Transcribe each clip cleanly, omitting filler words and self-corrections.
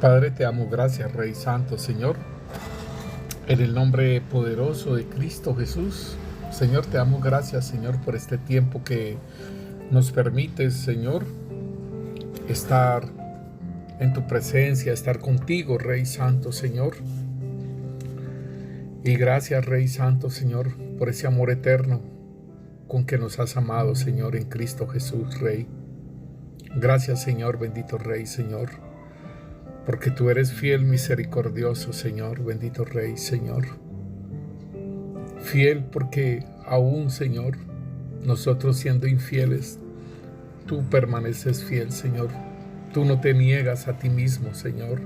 Padre, te amo, gracias, Rey Santo, Señor, en el nombre poderoso de Cristo Jesús. Señor, te amo, gracias, Señor, por este tiempo que nos permites, Señor, estar en tu presencia, estar contigo, Rey Santo, Señor. Y gracias, Rey Santo, Señor, por ese amor eterno con que nos has amado, Señor, en Cristo Jesús, Rey. Gracias, Señor, bendito Rey, Señor, porque tú eres fiel, misericordioso, Señor, bendito Rey, Señor. Fiel porque aún, Señor, nosotros siendo infieles, tú permaneces fiel, Señor. Tú no te niegas a ti mismo, Señor.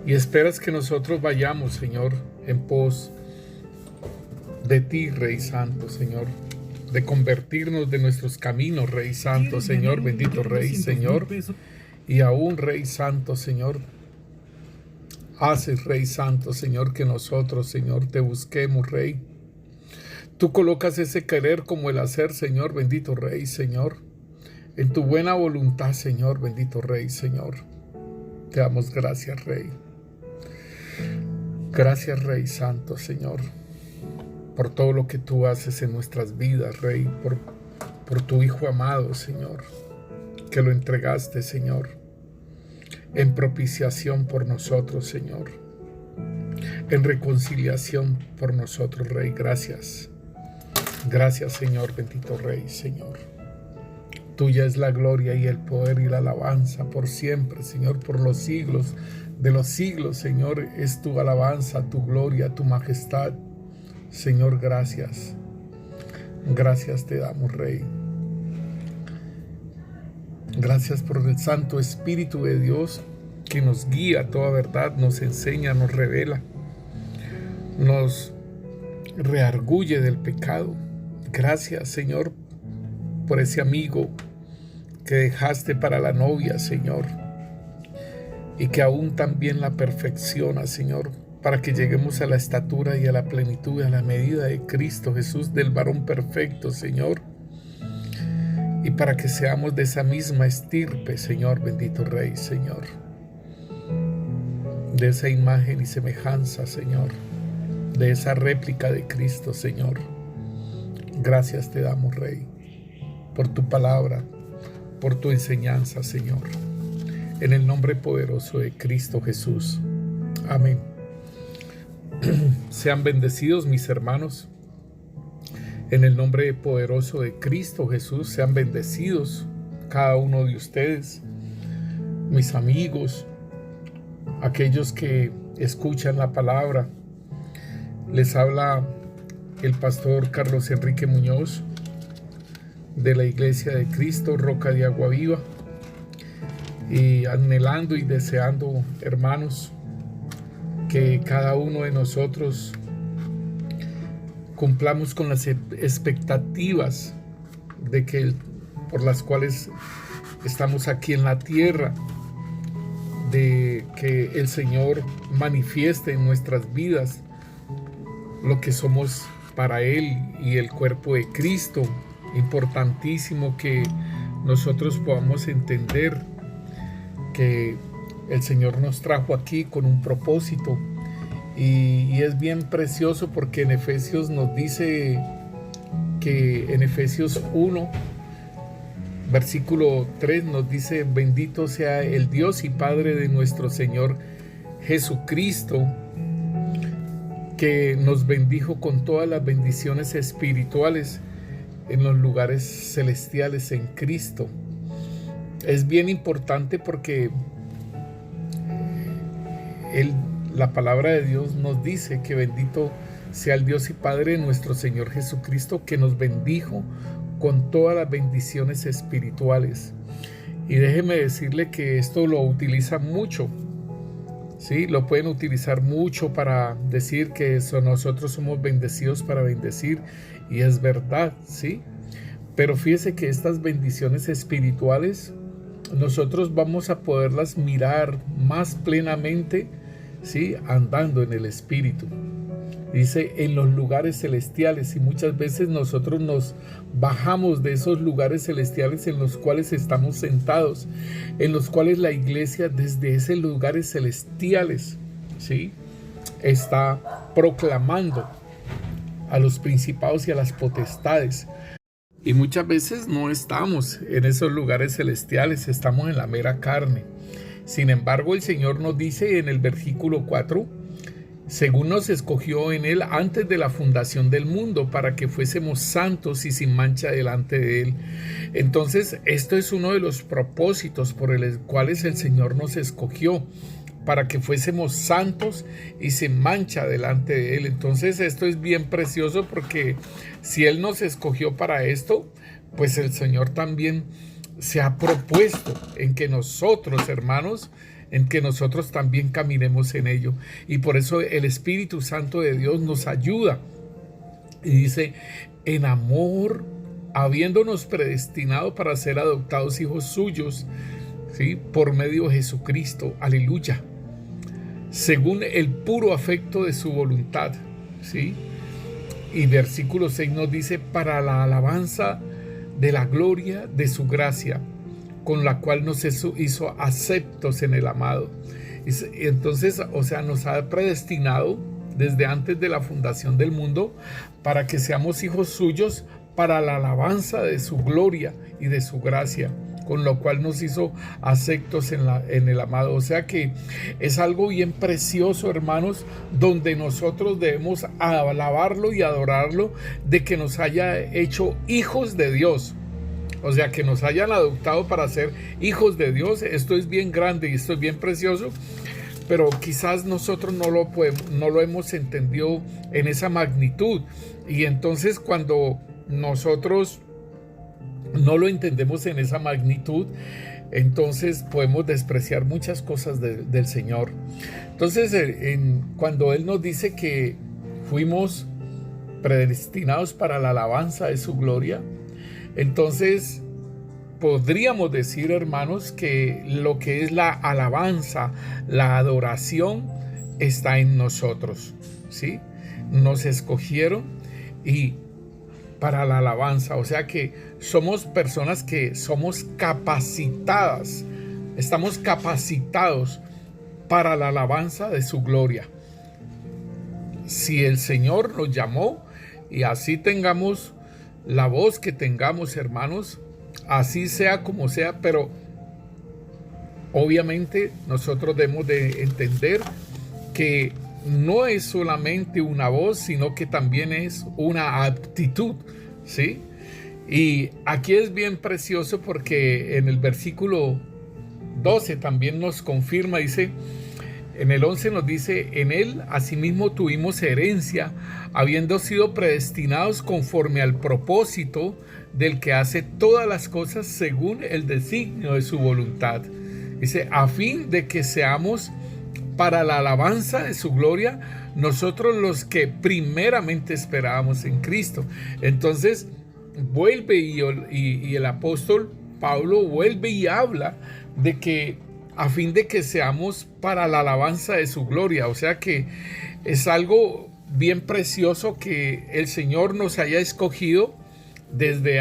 Y esperas que nosotros vayamos, Señor, en pos de ti, Rey Santo, Señor. De convertirnos de nuestros caminos, Rey Santo, Señor, bendito Rey, Señor. Y aún, Rey Santo, Señor, haces, Rey Santo, Señor, que nosotros, Señor, te busquemos, Rey. Tú colocas ese querer como el hacer, Señor, bendito Rey, Señor. En tu buena voluntad, Señor, bendito Rey, Señor. Te damos gracias, Rey. Gracias, Rey Santo, Señor, por todo lo que tú haces en nuestras vidas, Rey, por tu Hijo amado, Señor, que lo entregaste, Señor, en propiciación por nosotros, Señor, en reconciliación por nosotros, Rey. Gracias. Gracias, Señor, bendito Rey, Señor. Tuya es la gloria y el poder y la alabanza por siempre, Señor, por los siglos de los siglos, Señor, es tu alabanza, tu gloria, tu majestad. Señor, gracias. Gracias te damos, Rey. Gracias por el Santo Espíritu de Dios que nos guía a toda verdad, nos enseña, nos revela, nos reargulle del pecado. Gracias, Señor, por ese amigo que dejaste para la novia, Señor, y que aún también la perfecciona, Señor, para que lleguemos a la estatura y a la plenitud, a la medida de Cristo Jesús, del varón perfecto, Señor, y para que seamos de esa misma estirpe, Señor, bendito Rey, Señor, de esa imagen y semejanza, Señor, de esa réplica de Cristo, Señor. Gracias te damos, Rey, por tu palabra, por tu enseñanza, Señor, en el nombre poderoso de Cristo Jesús. Amén. Sean bendecidos, mis hermanos, en el nombre poderoso de Cristo Jesús. Sean bendecidos cada uno de ustedes, mis amigos, aquellos que escuchan la palabra. Les habla el pastor Carlos Enrique Muñoz, de la Iglesia de Cristo, Roca de Agua Viva, y anhelando y deseando, hermanos, que cada uno de nosotros cumplamos con las expectativas por las cuales estamos aquí en la tierra, de que el Señor manifieste en nuestras vidas lo que somos para Él y el cuerpo de Cristo. Importantísimo que nosotros podamos entender que el Señor nos trajo aquí con un propósito, y es bien precioso porque en Efesios nos dice que en Efesios 1 versículo 3 nos dice: bendito sea el Dios y Padre de nuestro Señor Jesucristo, que nos bendijo con todas las bendiciones espirituales en los lugares celestiales en Cristo. Es bien importante porque la palabra de Dios nos dice que bendito sea el Dios y Padre de nuestro Señor Jesucristo, que nos bendijo con todas las bendiciones espirituales. Y déjeme decirle que esto lo utilizan mucho, ¿sí? Lo pueden utilizar mucho para decir que nosotros somos bendecidos para bendecir, y es verdad, ¿sí? Pero fíjese que estas bendiciones espirituales nosotros vamos a poderlas mirar más plenamente, ¿sí? Andando en el Espíritu. Dice en los lugares celestiales, y muchas veces nosotros nos bajamos de esos lugares celestiales en los cuales estamos sentados, en los cuales la iglesia desde esos lugares celestiales, ¿sí?, está proclamando a los principados y a las potestades. Y muchas veces no estamos en esos lugares celestiales, estamos en la mera carne. Sin embargo, el Señor nos dice en el versículo 4, según nos escogió en Él antes de la fundación del mundo, para que fuésemos santos y sin mancha delante de Él. Entonces, esto es uno de los propósitos por los cuales el Señor nos escogió, para que fuésemos santos y sin mancha delante de Él. Entonces, esto es bien precioso, porque si Él nos escogió para esto, pues el Señor también se ha propuesto en que nosotros, hermanos, en que nosotros también caminemos en ello. Y por eso el Espíritu Santo de Dios nos ayuda. Y dice, en amor, habiéndonos predestinado para ser adoptados hijos suyos, ¿sí?, por medio de Jesucristo. Aleluya. Según el puro afecto de su voluntad, ¿sí? Y versículo 6 nos dice, para la alabanza de la gloria de su gracia, con la cual nos hizo aceptos en el amado. Entonces, o sea, nos ha predestinado desde antes de la fundación del mundo para que seamos hijos suyos para la alabanza de su gloria y de su gracia, con lo cual nos hizo aceptos en el amado. O sea que es algo bien precioso, hermanos, donde nosotros debemos alabarlo y adorarlo, de que nos haya hecho hijos de Dios. O sea, que nos hayan adoptado para ser hijos de Dios. Esto es bien grande y esto es bien precioso, pero quizás nosotros no lo hemos entendido en esa magnitud. Y entonces cuando nosotros no lo entendemos en esa magnitud, entonces podemos despreciar muchas cosas del Señor. Entonces, cuando Él nos dice que fuimos predestinados para la alabanza de su gloria, entonces podríamos decir, hermanos, que lo que es la alabanza, la adoración, está en nosotros, ¿sí? Nos escogieron y para la alabanza, o sea que somos personas que somos capacitadas, estamos capacitados para la alabanza de su gloria. Si el Señor nos llamó, y así tengamos la voz que tengamos, hermanos, así sea como sea, pero obviamente nosotros debemos de entender que no es solamente una voz, sino que también es una aptitud, ¿sí? Y aquí es bien precioso porque en el versículo 12 también nos confirma, dice, en el 11 nos dice, en él asimismo tuvimos herencia, habiendo sido predestinados conforme al propósito del que hace todas las cosas según el designio de su voluntad. Dice, a fin de que seamos para la alabanza de su gloria, nosotros los que primeramente esperábamos en Cristo. Entonces vuelve y el apóstol Pablo vuelve y habla de que a fin de que seamos para la alabanza de su gloria. O sea que es algo bien precioso que el Señor nos haya escogido desde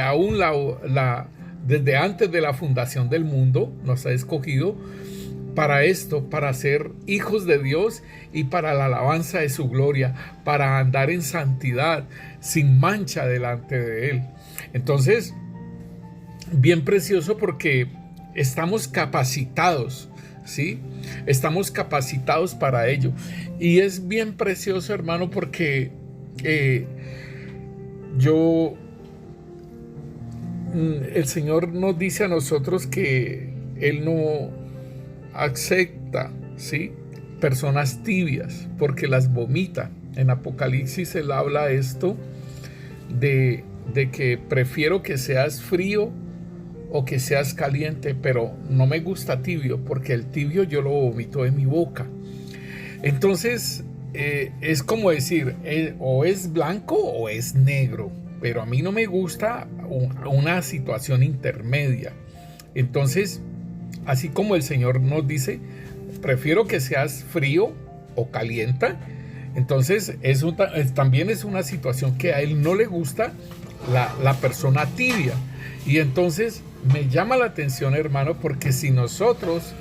desde antes de la fundación del mundo. Nos ha escogido para esto, para ser hijos de Dios y para la alabanza de su gloria, para andar en santidad, sin mancha delante de Él. Entonces, bien precioso porque estamos capacitados, ¿sí? Estamos capacitados para ello. Y es bien precioso, hermano, porque el Señor nos dice a nosotros que Él no acepta, ¿sí?, personas tibias, porque las vomita. En Apocalipsis Él habla esto de que prefiero que seas frío o que seas caliente, pero no me gusta tibio, porque el tibio yo lo vomito de mi boca. Entonces es como decir, o es blanco o es negro, pero a mí no me gusta una situación intermedia. Entonces, así como el Señor nos dice, prefiero que seas frío o caliente, Entonces también es una situación que a él no le gusta la persona tibia. Y entonces me llama la atención, hermano, porque si nosotros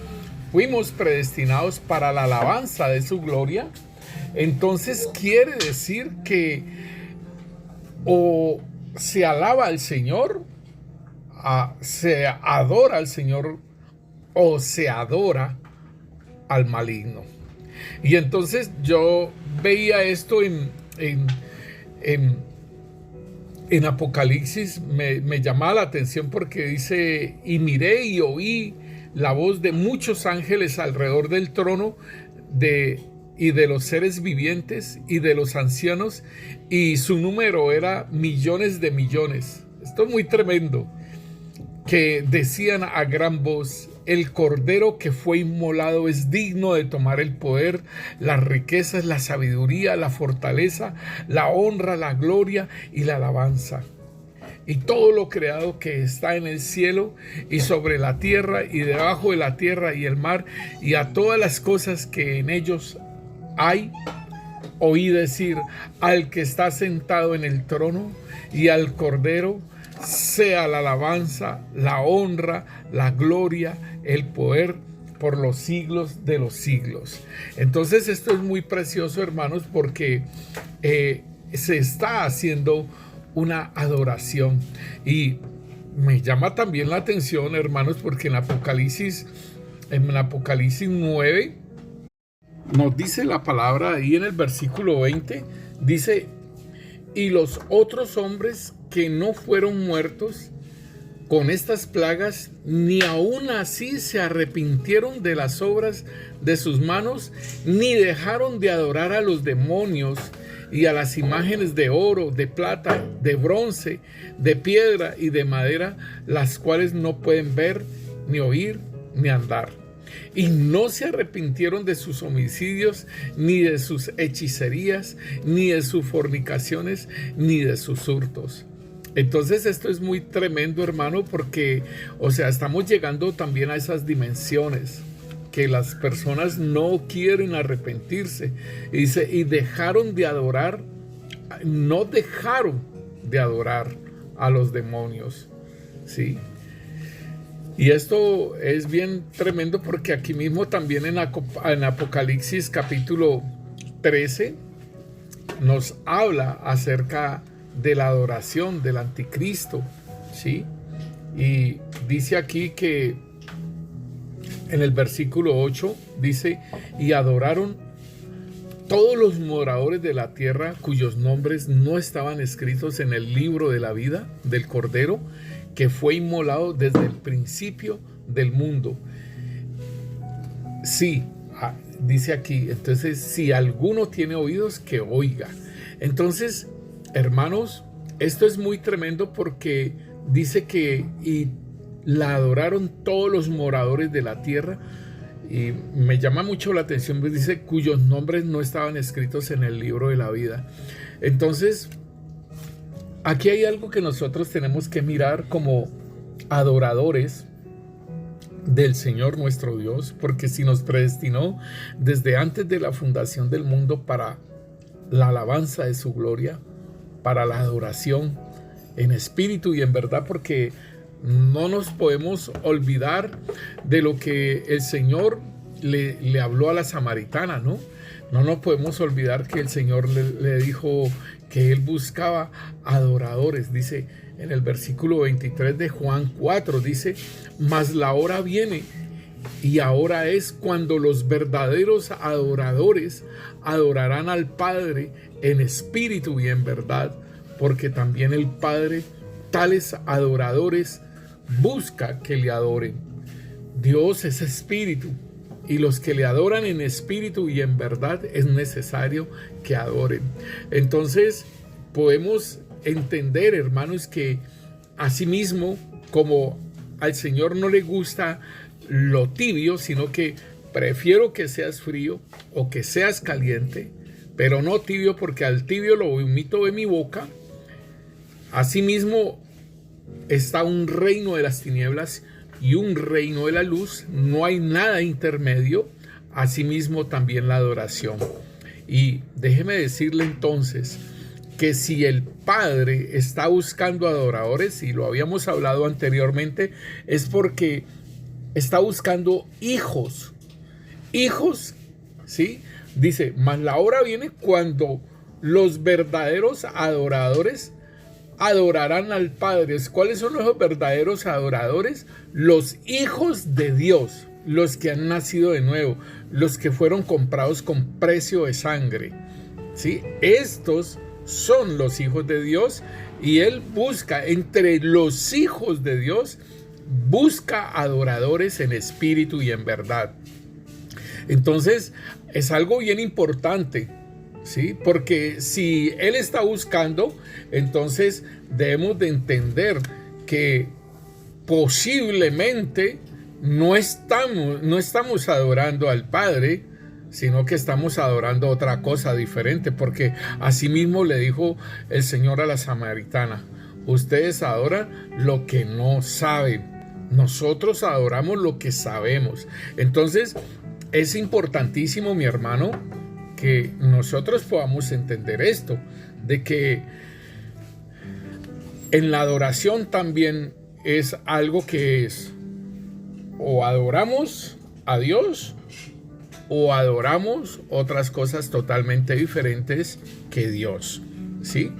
fuimos predestinados para la alabanza de su gloria, entonces quiere decir que o se alaba al Señor, se adora al Señor, o se adora al maligno. Y entonces yo veía esto en Apocalipsis, me llamaba la atención porque dice: y miré y oí la voz de muchos ángeles alrededor del trono y de los seres vivientes y de los ancianos, y su número era millones de millones. Esto es muy tremendo. Que decían a gran voz: el Cordero que fue inmolado es digno de tomar el poder, las riquezas, la sabiduría, la fortaleza, la honra, la gloria y la alabanza. Y todo lo creado que está en el cielo y sobre la tierra y debajo de la tierra y el mar, y a todas las cosas que en ellos hay, oí decir al que está sentado en el trono y al Cordero: sea la alabanza, la honra, la gloria, el poder por los siglos de los siglos. Entonces esto es muy precioso, hermanos, porque se está haciendo una adoración. Y me llama también la atención, hermanos, porque en Apocalipsis 9 nos dice la palabra ahí en el versículo 20, dice: y los otros hombres que no fueron muertos con estas plagas, ni aún así se arrepintieron de las obras de sus manos, ni dejaron de adorar a los demonios y a las imágenes de oro, de plata, de bronce, de piedra y de madera, las cuales no pueden ver, ni oír, ni andar. Y no se arrepintieron de sus homicidios, ni de sus hechicerías, ni de sus fornicaciones, ni de sus hurtos. Entonces esto es muy tremendo, hermano, porque, estamos llegando también a esas dimensiones que las personas no quieren arrepentirse. Y dice: y dejaron de adorar, no dejaron de adorar a los demonios, ¿sí? Y esto es bien tremendo porque aquí mismo también en Apocalipsis capítulo 13 nos habla acerca de la adoración del anticristo, ¿sí? Y dice aquí que en el versículo 8 dice: y adoraron todos los moradores de la tierra cuyos nombres no estaban escritos en el libro de la vida del Cordero, que fue inmolado desde el principio del mundo. Sí, dice aquí, entonces, si alguno tiene oídos, que oiga. Entonces, hermanos, esto es muy tremendo porque dice que y la adoraron todos los moradores de la tierra. Y me llama mucho la atención, pues dice: cuyos nombres no estaban escritos en el libro de la vida. Entonces, aquí hay algo que nosotros tenemos que mirar como adoradores del Señor nuestro Dios, porque si nos predestinó desde antes de la fundación del mundo para la alabanza de su gloria, para la adoración en espíritu y en verdad, porque no nos podemos olvidar de lo que el Señor le habló a la samaritana, ¿no? No nos podemos olvidar que el Señor le dijo que Él buscaba adoradores. Dice en el versículo 23 de Juan 4, dice: mas la hora viene y ahora es cuando los verdaderos adoradores adorarán al Padre en espíritu y en verdad, porque también el Padre tales adoradores busca que le adoren. Dios es espíritu, y los que le adoran en espíritu y en verdad es necesario que adoren. Entonces podemos entender, hermanos, que asimismo, como al Señor no le gusta lo tibio, sino que prefiero que seas frío o que seas caliente, pero no tibio, porque al tibio lo vomito de mi boca. Asimismo está un reino de las tinieblas y un reino de la luz, no hay nada intermedio. Asimismo también la adoración. Y déjeme decirle entonces que si el Padre está buscando adoradores, y lo habíamos hablado anteriormente, es porque está buscando hijos. Hijos, ¿sí? Dice, mas la hora viene cuando los verdaderos adoradores adorarán al Padre. ¿Cuáles son los verdaderos adoradores? Los hijos de Dios, los que han nacido de nuevo, los que fueron comprados con precio de sangre, ¿sí? Estos son los hijos de Dios, y Él busca entre los hijos de Dios, busca adoradores en espíritu y en verdad. Entonces es algo bien importante, ¿sí? Porque si Él está buscando, entonces debemos de entender que posiblemente no estamos adorando al Padre, sino que estamos adorando otra cosa diferente, porque así mismo le dijo el Señor a la samaritana: ustedes adoran lo que no saben, nosotros adoramos lo que sabemos. Entonces es importantísimo, mi hermano, que nosotros podamos entender esto, de que en la adoración también es algo que es: o adoramos a Dios o adoramos otras cosas totalmente diferentes que Dios, ¿sí?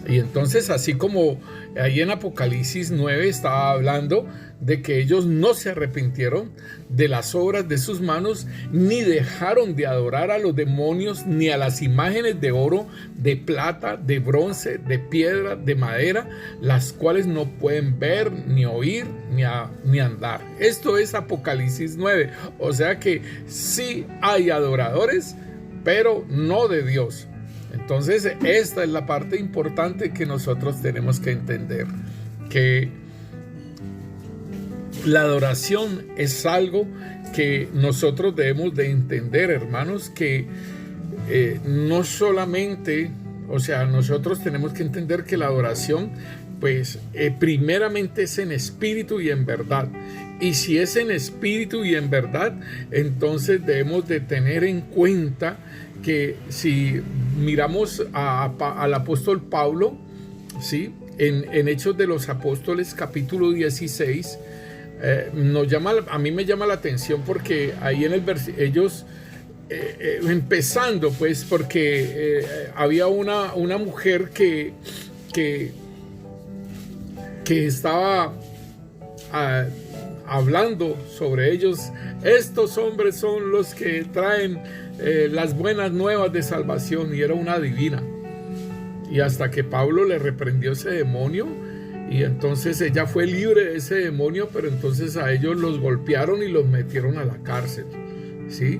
Y entonces, así como ahí en Apocalipsis 9 estaba hablando de que ellos no se arrepintieron de las obras de sus manos, ni dejaron de adorar a los demonios, ni a las imágenes de oro, de plata, de bronce, de piedra, de madera, las cuales no pueden ver, ni oír, ni andar. Esto es Apocalipsis 9. O sea que sí hay adoradores, pero no de Dios. Entonces, esta es la parte importante que nosotros tenemos que entender, que la adoración es algo que nosotros debemos de entender, hermanos, que no solamente, o sea, nosotros tenemos que entender que la adoración, pues, primeramente es en espíritu y en verdad. Y si es en espíritu y en verdad, entonces debemos de tener en cuenta que si miramos al apóstol Pablo, ¿sí? En Hechos de los Apóstoles, capítulo 16, a mí me llama la atención porque ahí en el ellos, empezando pues, porque había una mujer que estaba hablando sobre ellos. Estos hombres son los que traen las buenas nuevas de salvación, y era una divina. Y hasta que Pablo le reprendió ese demonio, y entonces ella fue libre de ese demonio, pero entonces a ellos los golpearon y los metieron a la cárcel, ¿sí?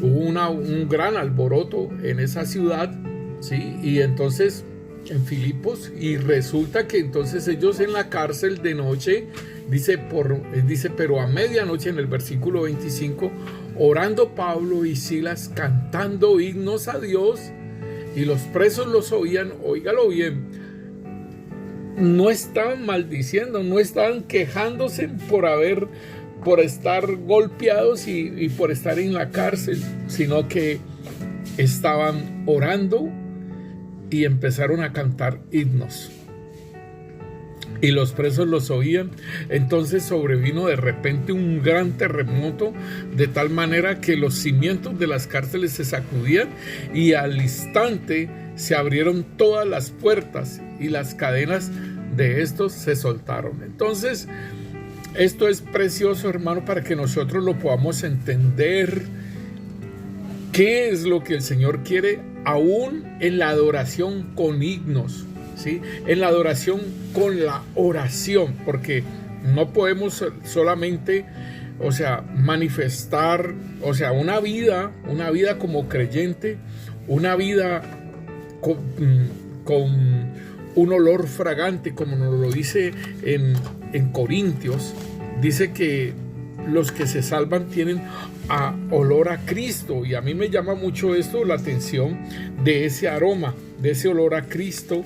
Hubo un gran alboroto en esa ciudad, ¿sí? Y entonces en Filipos, y resulta que entonces ellos en la cárcel de noche, dice, pero a medianoche, en el versículo 25, orando Pablo y Silas, cantando himnos a Dios, y los presos los oían. Óigalo bien, no estaban maldiciendo, no estaban quejándose por estar golpeados y por estar en la cárcel, sino que estaban orando y empezaron a cantar himnos. Y los presos los oían. Entonces sobrevino de repente un gran terremoto, de tal manera que los cimientos de las cárceles se sacudían, y al instante se abrieron todas las puertas y las cadenas de estos se soltaron. Entonces, esto es precioso, hermano, para que nosotros lo podamos entender. ¿Qué es lo que el Señor quiere aún en la adoración con himnos? ¿Sí? En la adoración con la oración, porque no podemos solamente, o sea, manifestar, o sea, una vida como creyente, una vida con un olor fragante, como nos lo dice en Corintios. Dice que los que se salvan tienen olor a Cristo, y a mí me llama mucho esto la atención de ese aroma, de ese olor a Cristo.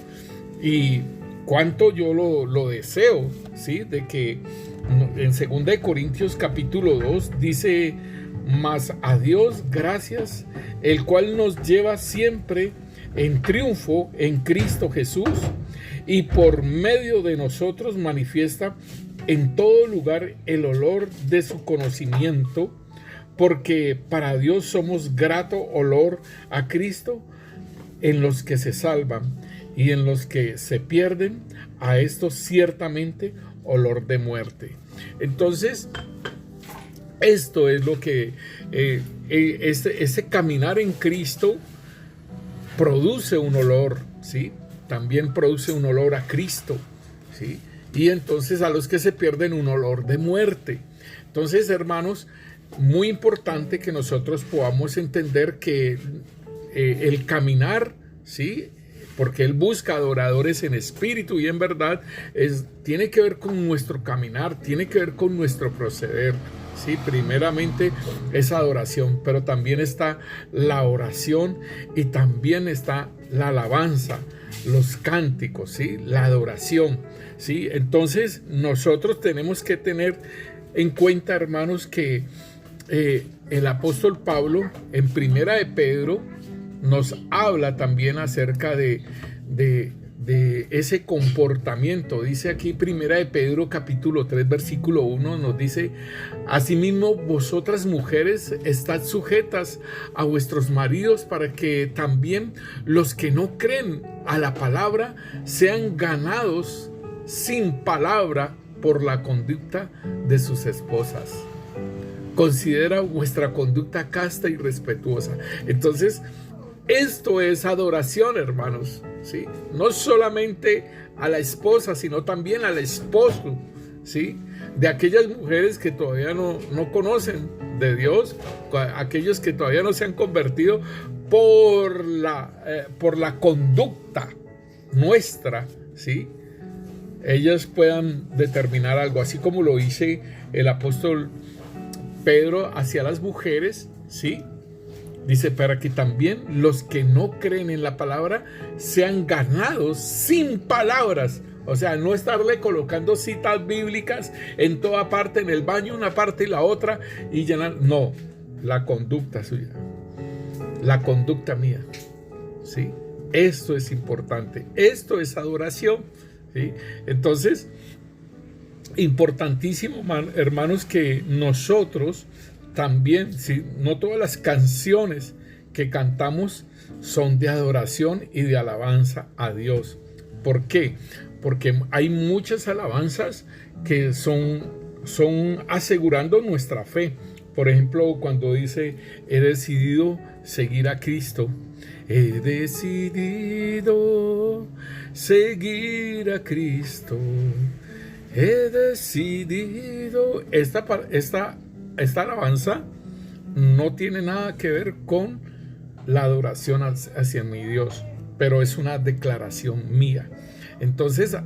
Y cuánto yo lo deseo, ¿sí? De que en 2 Corintios capítulo 2 dice: mas a Dios gracias, el cual nos lleva siempre en triunfo en Cristo Jesús, y por medio de nosotros manifiesta en todo lugar el olor de su conocimiento, porque para Dios somos grato olor a Cristo en los que se salvan, y en los que se pierden, a estos ciertamente olor de muerte. Entonces, esto es lo que este caminar en Cristo produce un olor, ¿sí? También produce un olor a Cristo, ¿sí? Y entonces a los que se pierden, un olor de muerte. Entonces, hermanos, muy importante que nosotros podamos entender que el caminar, ¿sí? Porque Él busca adoradores en espíritu y en verdad, tiene que ver con nuestro caminar, tiene que ver con nuestro proceder. Sí, primeramente es adoración, pero también está la oración y también está la alabanza, los cánticos, ¿sí? La adoración, ¿sí? Entonces nosotros tenemos que tener en cuenta, hermanos, que el apóstol Pablo en Primera de Pedro nos habla también acerca de ese comportamiento. Dice aquí Primera de Pedro capítulo 3 versículo 1, nos dice: asimismo vosotras mujeres estad sujetas a vuestros maridos, para que también los que no creen a la palabra sean ganados sin palabra por la conducta de sus esposas. Considera vuestra conducta casta y respetuosa. Entonces, esto es adoración, hermanos, ¿sí? No solamente a la esposa, sino también al esposo, ¿sí? De aquellas mujeres que todavía no conocen de Dios, aquellos que todavía no se han convertido por la conducta nuestra, ¿sí? Ellas puedan determinar algo, así como lo dice el apóstol Pedro hacia las mujeres, ¿sí? Dice: para que también los que no creen en la palabra sean ganados sin palabras. O sea, no estarle colocando citas bíblicas en toda parte, en el baño, una parte y la otra, y llenar. No, la conducta suya, la conducta mía, ¿sí? Esto es importante, esto es adoración, ¿sí? Entonces, importantísimo, hermanos, que nosotros también, ¿sí? No todas las canciones que cantamos son de adoración y de alabanza a Dios. ¿Por qué? Porque hay muchas alabanzas que son asegurando nuestra fe. Por ejemplo, cuando dice: he decidido seguir a Cristo. He decidido seguir a Cristo. He decidido. Esta alabanza no tiene nada que ver con la adoración hacia mi Dios, pero es una declaración mía. Entonces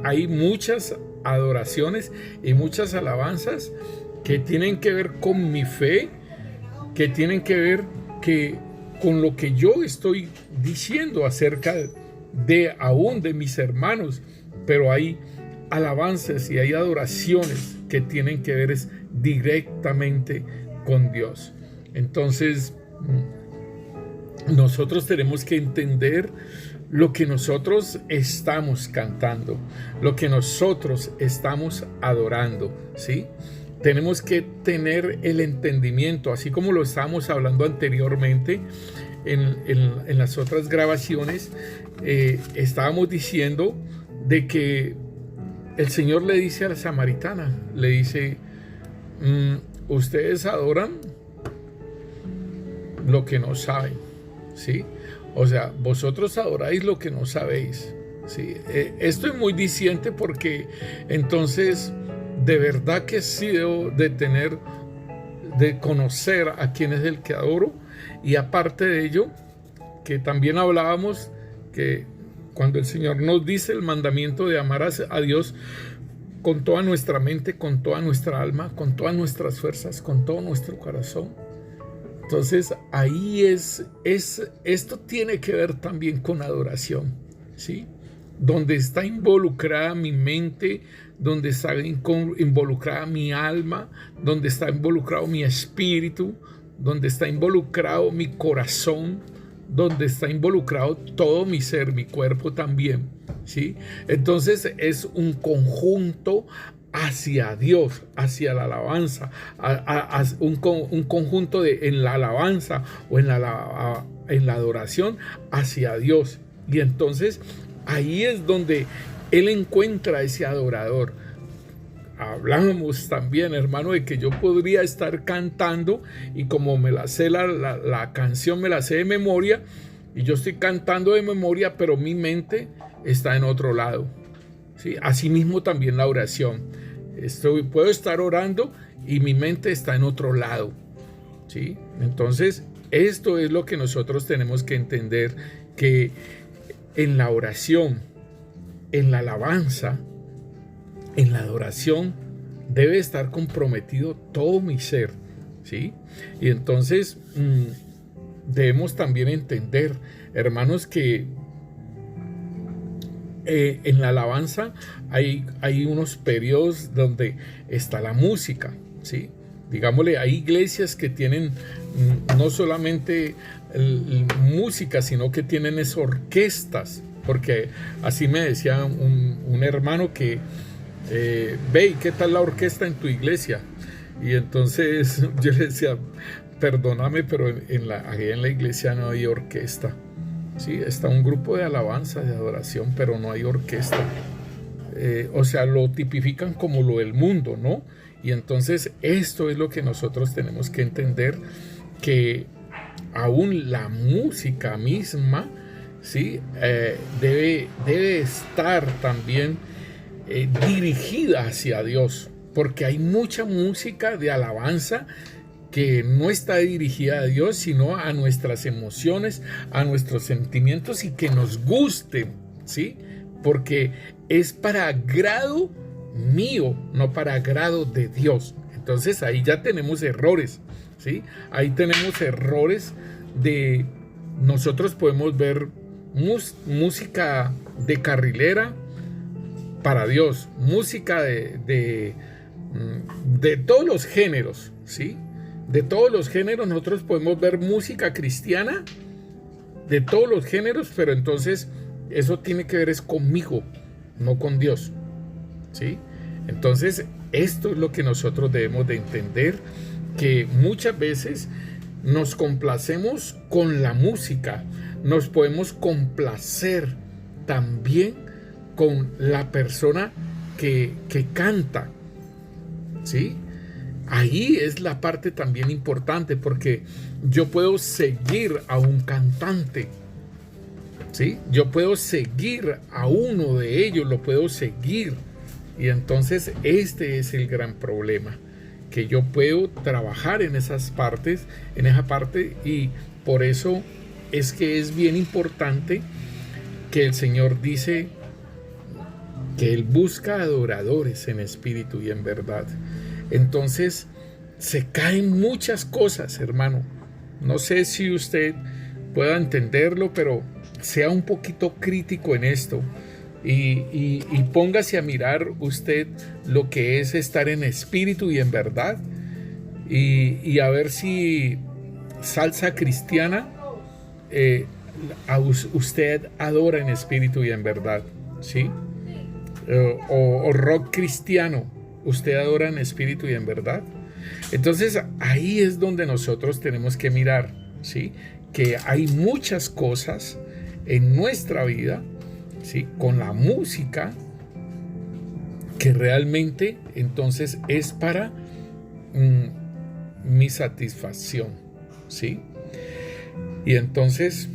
hay muchas adoraciones y muchas alabanzas que tienen que ver con mi fe, que tienen que ver con lo que yo estoy diciendo acerca aún de mis hermanos, pero hay alabanzas y hay adoraciones que tienen que ver directamente con Dios. Entonces, nosotros tenemos que entender lo que nosotros estamos cantando, lo que nosotros estamos adorando, ¿sí? Tenemos que tener el entendimiento, así como lo estábamos hablando anteriormente en las otras grabaciones. Estábamos diciendo de que el Señor le dice a la samaritana, le dice: ustedes adoran lo que no saben, ¿sí? O sea, vosotros adoráis lo que no sabéis, ¿sí? Esto es muy diciente, porque entonces de verdad que sí debo de conocer a quién es el que adoro. Y aparte de ello, que también hablábamos que cuando el Señor nos dice el mandamiento de amar a Dios con toda nuestra mente, con toda nuestra alma, con todas nuestras fuerzas, con todo nuestro corazón. Entonces ahí esto tiene que ver también con adoración, ¿sí? donde está involucrada mi mente, donde está involucrada mi alma, donde está involucrado mi espíritu, donde está involucrado mi corazón, donde está involucrado todo mi ser, mi cuerpo también, ¿sí? Entonces es un conjunto hacia Dios, hacia la alabanza, un conjunto en la alabanza o en la adoración hacia Dios. Y entonces ahí es donde Él encuentra ese adorador. Hablamos también, hermano, de que yo podría estar cantando y como me la sé la canción, me la sé de memoria, y yo estoy cantando de memoria, pero mi mente está en otro lado, ¿sí? Asimismo también la oración. Puedo estar orando y mi mente está en otro lado, ¿sí? Entonces, esto es lo que nosotros tenemos que entender, que en la oración, en la alabanza, en la adoración, debe estar comprometido todo mi ser, ¿sí? Y entonces debemos también entender, hermanos, que en la alabanza hay unos periodos donde está la música, ¿sí? Digámosle, hay iglesias que tienen no solamente música, sino que tienen orquestas, porque así me decía un hermano que ve, ¿qué tal la orquesta en tu iglesia? Y entonces yo le decía, perdóname, pero aquí en la iglesia no hay orquesta. Sí, está un grupo de alabanza, de adoración, pero no hay orquesta. O sea, lo tipifican como lo del mundo, ¿no? Y entonces esto es lo que nosotros tenemos que entender, que aún la música misma, ¿sí? Debe estar también dirigida hacia Dios, porque hay mucha música de alabanza que no está dirigida a Dios, sino a nuestras emociones, a nuestros sentimientos, y que nos gusten, ¿sí? Porque es para agrado mío, no para agrado de Dios. Entonces ahí ya tenemos errores, ¿sí? Ahí tenemos errores de nosotros podemos ver música de carrilera para Dios, música de todos los géneros, ¿sí? De todos los géneros nosotros podemos ver música cristiana de todos los géneros, pero entonces eso tiene que ver es conmigo, no con Dios, ¿sí? Entonces esto es lo que nosotros debemos de entender, que muchas veces nos complacemos con la música, nos podemos complacer también con la persona que canta, ¿sí? Ahí es la parte también importante, porque yo puedo seguir a un cantante, ¿sí? Yo puedo seguir a uno de ellos, lo puedo seguir. Y entonces este es el gran problema, que yo puedo trabajar en esas partes, en esa parte, y por eso es que es bien importante que el Señor dice que Él busca adoradores en espíritu y en verdad. Entonces se caen muchas cosas, hermano. No sé si usted pueda entenderlo, pero sea un poquito crítico en esto y póngase a mirar usted lo que es estar en espíritu y en verdad, y a ver si salsa cristiana usted adora en espíritu y en verdad, ¿sí? O rock cristiano usted adora en espíritu y en verdad. Entonces ahí es donde nosotros tenemos que mirar, ¿sí? Que hay muchas cosas en nuestra vida, ¿sí? Con la música, que realmente entonces es para mi satisfacción, ¿sí? Y entonces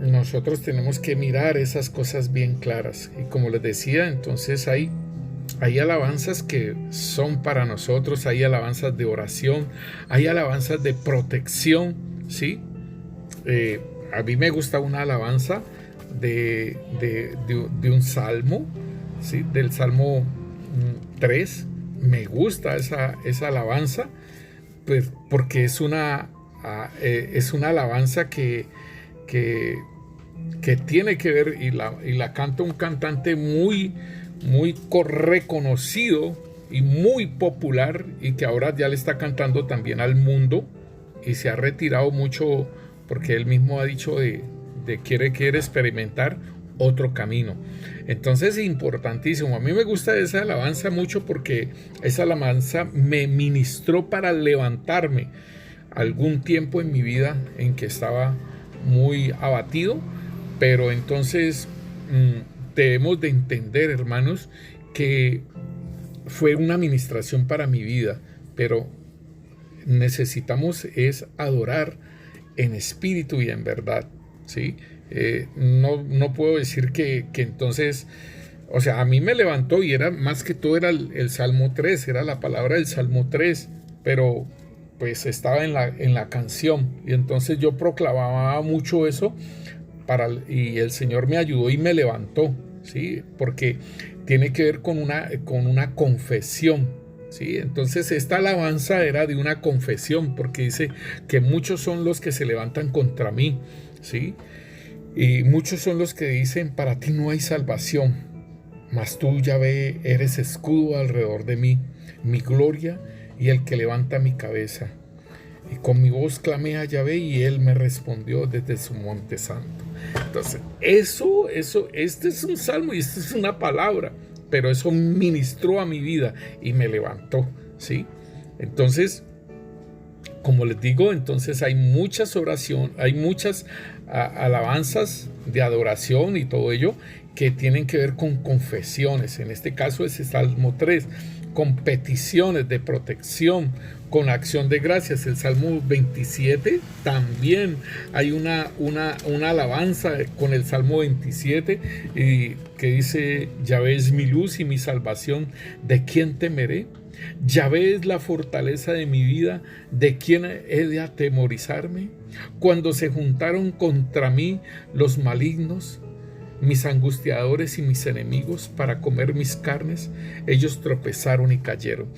nosotros tenemos que mirar esas cosas bien claras. Y como les decía, entonces hay alabanzas que son para nosotros, hay alabanzas de oración, hay alabanzas de protección, ¿sí? A mí me gusta una alabanza de un salmo, ¿sí? Del Salmo 3. Me gusta esa alabanza, pues, porque es una alabanza que que tiene que ver, y la canta un cantante muy reconocido y muy popular, y que ahora ya le está cantando también al mundo, y se ha retirado mucho porque él mismo ha dicho de quiere experimentar otro camino. Entonces, importantísimo. A mí me gusta esa alabanza mucho porque esa alabanza me ministró para levantarme algún tiempo en mi vida en que estaba muy abatido. Pero entonces debemos de entender, hermanos, que fue una administración para mi vida, pero necesitamos es adorar en espíritu y en verdad, ¿sí? No puedo decir que entonces, o sea, a mí me levantó y era más que todo era el Salmo 3, era la palabra del Salmo 3, pero pues estaba en la canción, y entonces yo proclamaba mucho eso y el Señor me ayudó y me levantó, ¿sí? Porque tiene que ver con una confesión, ¿sí? Entonces esta alabanza era de una confesión, porque dice que muchos son los que se levantan contra mí, ¿sí? Y muchos son los que dicen, para ti no hay salvación, mas tú, Yahvé, eres escudo alrededor de mí, mi gloria y el que levanta mi cabeza. Y con mi voz clamé a Yahvé y él me respondió desde su monte santo. Entonces, este es un salmo y esta es una palabra, pero eso ministró a mi vida y me levantó, ¿sí? Entonces, como les digo, entonces hay muchas oraciones, hay muchas alabanzas de adoración y todo ello que tienen que ver con confesiones. En este caso es el Salmo 3, con peticiones de protección, con acción de gracias. El Salmo 27 también hay una alabanza con el Salmo 27 que dice: Yahvé es mi luz y mi salvación, ¿de quién temeré? Yahvé es la fortaleza de mi vida, ¿de quién he de atemorizarme? Cuando se juntaron contra mí los malignos, mis angustiadores y mis enemigos para comer mis carnes, ellos tropezaron y cayeron.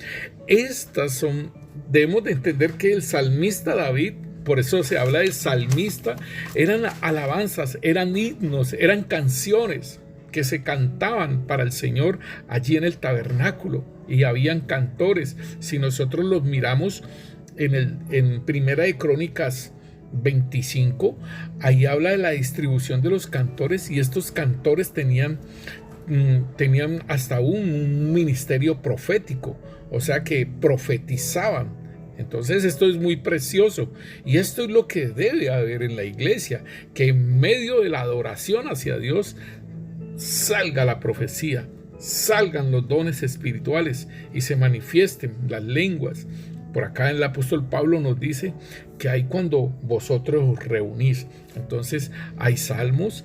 Debemos de entender que el salmista David, por eso se habla de salmista, eran alabanzas, eran himnos, eran canciones que se cantaban para el Señor allí en el tabernáculo, y habían cantores. Si nosotros los miramos en Primera de Crónicas 25, ahí habla de la distribución de los cantores, y estos cantores tenían hasta un ministerio profético, o sea que profetizaban. Entonces esto es muy precioso, y esto es lo que debe haber en la iglesia, que en medio de la adoración hacia Dios salga la profecía, salgan los dones espirituales y se manifiesten las lenguas. Por acá el apóstol Pablo nos dice que hay cuando vosotros os reunís. Entonces hay salmos,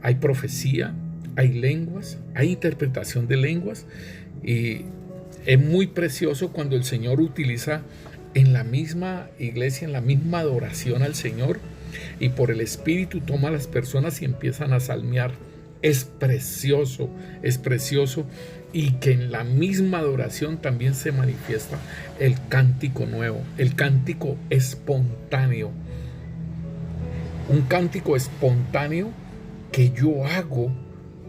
hay profecía, hay lenguas, hay interpretación de lenguas, y es muy precioso cuando el Señor utiliza en la misma iglesia, en la misma adoración al Señor, y por el Espíritu toma a las personas y empiezan a salmear. Es precioso, y que en la misma adoración también se manifiesta el cántico nuevo, el cántico espontáneo. Un cántico espontáneo que yo hago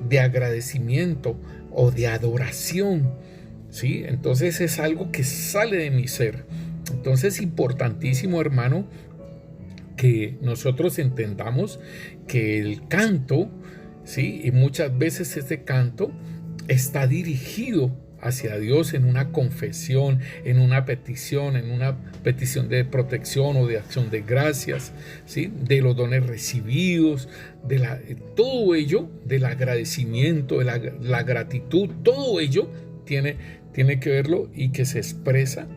de agradecimiento o de adoración, ¿sí? Entonces es algo que sale de mi ser. Entonces es importantísimo, hermano, que nosotros entendamos que el canto, ¿sí? Y muchas veces este canto está dirigido hacia Dios en una confesión, en una petición de protección o de acción de gracias, ¿sí? De los dones recibidos, todo ello, del agradecimiento, de la gratitud, todo ello tiene que verlo, y que se expresa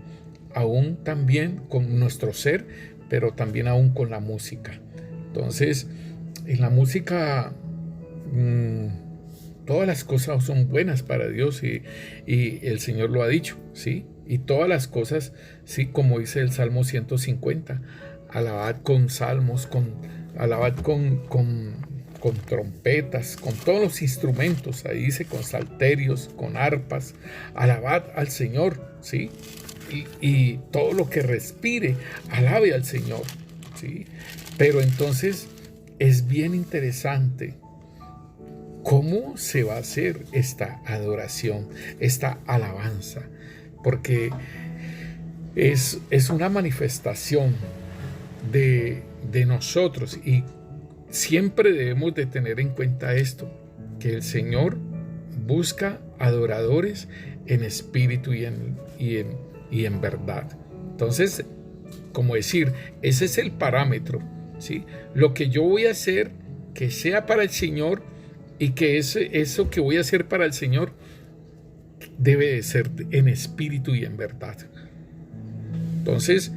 aún también con nuestro ser, pero también aún con la música. Entonces, en la música todas las cosas son buenas para Dios, y el Señor lo ha dicho, ¿sí? Y todas las cosas, sí, como dice el Salmo 150, alabad con salmos, alabad con trompetas, con todos los instrumentos, ahí dice, con salterios, con arpas, alabad al Señor, ¿sí? Y todo lo que respire, alabe al Señor, ¿sí? Pero entonces es bien interesante cómo se va a hacer esta adoración, esta alabanza, porque es una manifestación de nosotros, y siempre debemos de tener en cuenta esto, que el Señor busca adoradores en espíritu y en verdad. Entonces, como decir, ese es el parámetro, ¿sí? Lo que yo voy a hacer, que sea para el Señor, y que eso que voy a hacer para el Señor debe de ser en espíritu y en verdad. Entonces,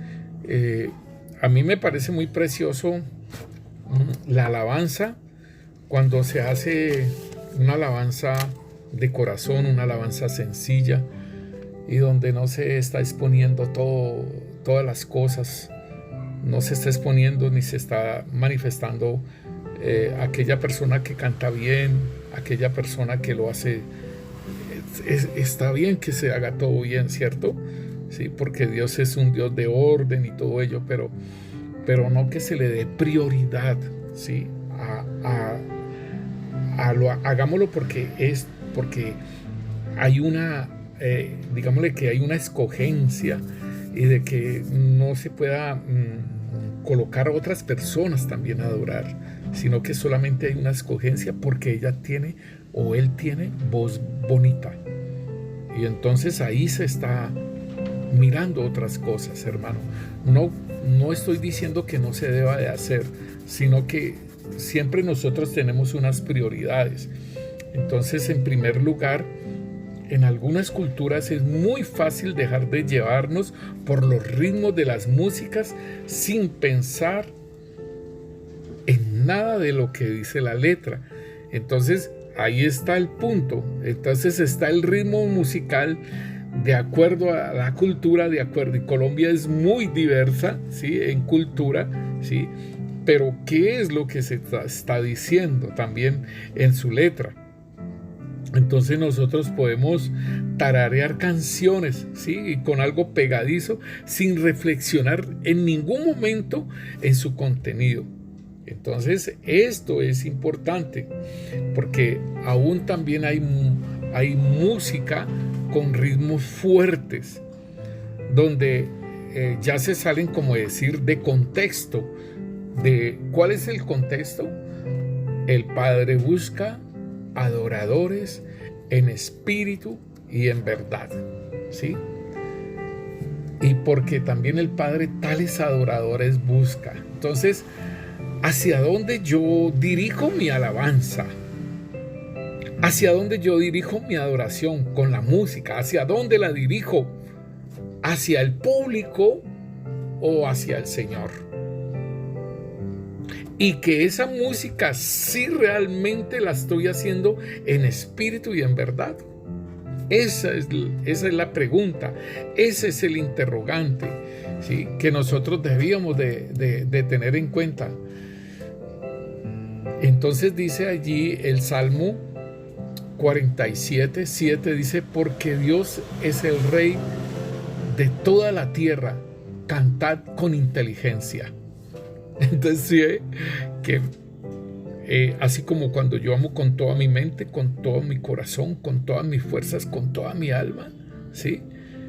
a mí me parece muy precioso la alabanza, cuando se hace una alabanza de corazón, una alabanza sencilla, y donde no se está exponiendo todas las cosas, no se está exponiendo ni se está manifestando aquella persona que canta bien, aquella persona que lo hace. Está bien que se haga todo bien, ¿cierto? Sí, porque Dios es un Dios de orden y todo ello, pero no que se le dé prioridad, ¿sí? Hagámoslo porque hay una, digámosle que hay una escogencia, y de que no se pueda colocar a otras personas también a adorar, sino que solamente hay una escogencia porque ella tiene o él tiene voz bonita. Y entonces ahí se está mirando otras cosas, hermano. No estoy diciendo que no se deba de hacer, sino que siempre nosotros tenemos unas prioridades. Entonces, en primer lugar, en algunas culturas es muy fácil dejar de llevarnos por los ritmos de las músicas sin pensar en nada de lo que dice la letra. Entonces, ahí está el punto. Entonces está el ritmo musical de acuerdo a la cultura, de acuerdo. Y Colombia es muy diversa, ¿sí? En cultura, ¿sí? Pero ¿qué es lo que se está diciendo también en su letra? Entonces nosotros podemos tararear canciones, ¿sí? Y con algo pegadizo, sin reflexionar en ningún momento en su contenido. Entonces esto es importante, porque aún también hay música con ritmos fuertes, donde ya se salen, como decir, de contexto. ¿Cuál es el contexto? El Padre busca adoradores en espíritu y en verdad, ¿sí? Y porque también el Padre tales adoradores busca. Entonces, ¿hacia dónde yo dirijo mi alabanza? ¿Hacia dónde yo dirijo mi adoración con la música? ¿Hacia dónde la dirijo? ¿Hacia el público o hacia el Señor? Y que esa música sí realmente la estoy haciendo en espíritu y en verdad. Esa es la pregunta, ese es el interrogante, ¿sí? Que nosotros debíamos de tener en cuenta. Entonces dice allí el Salmo 47:7, dice: porque Dios es el Rey de toda la tierra, cantad con inteligencia. Entonces, ¿sí? Que así como cuando yo amo con toda mi mente, con todo mi corazón, con todas mis fuerzas, con toda mi alma, ¿sí?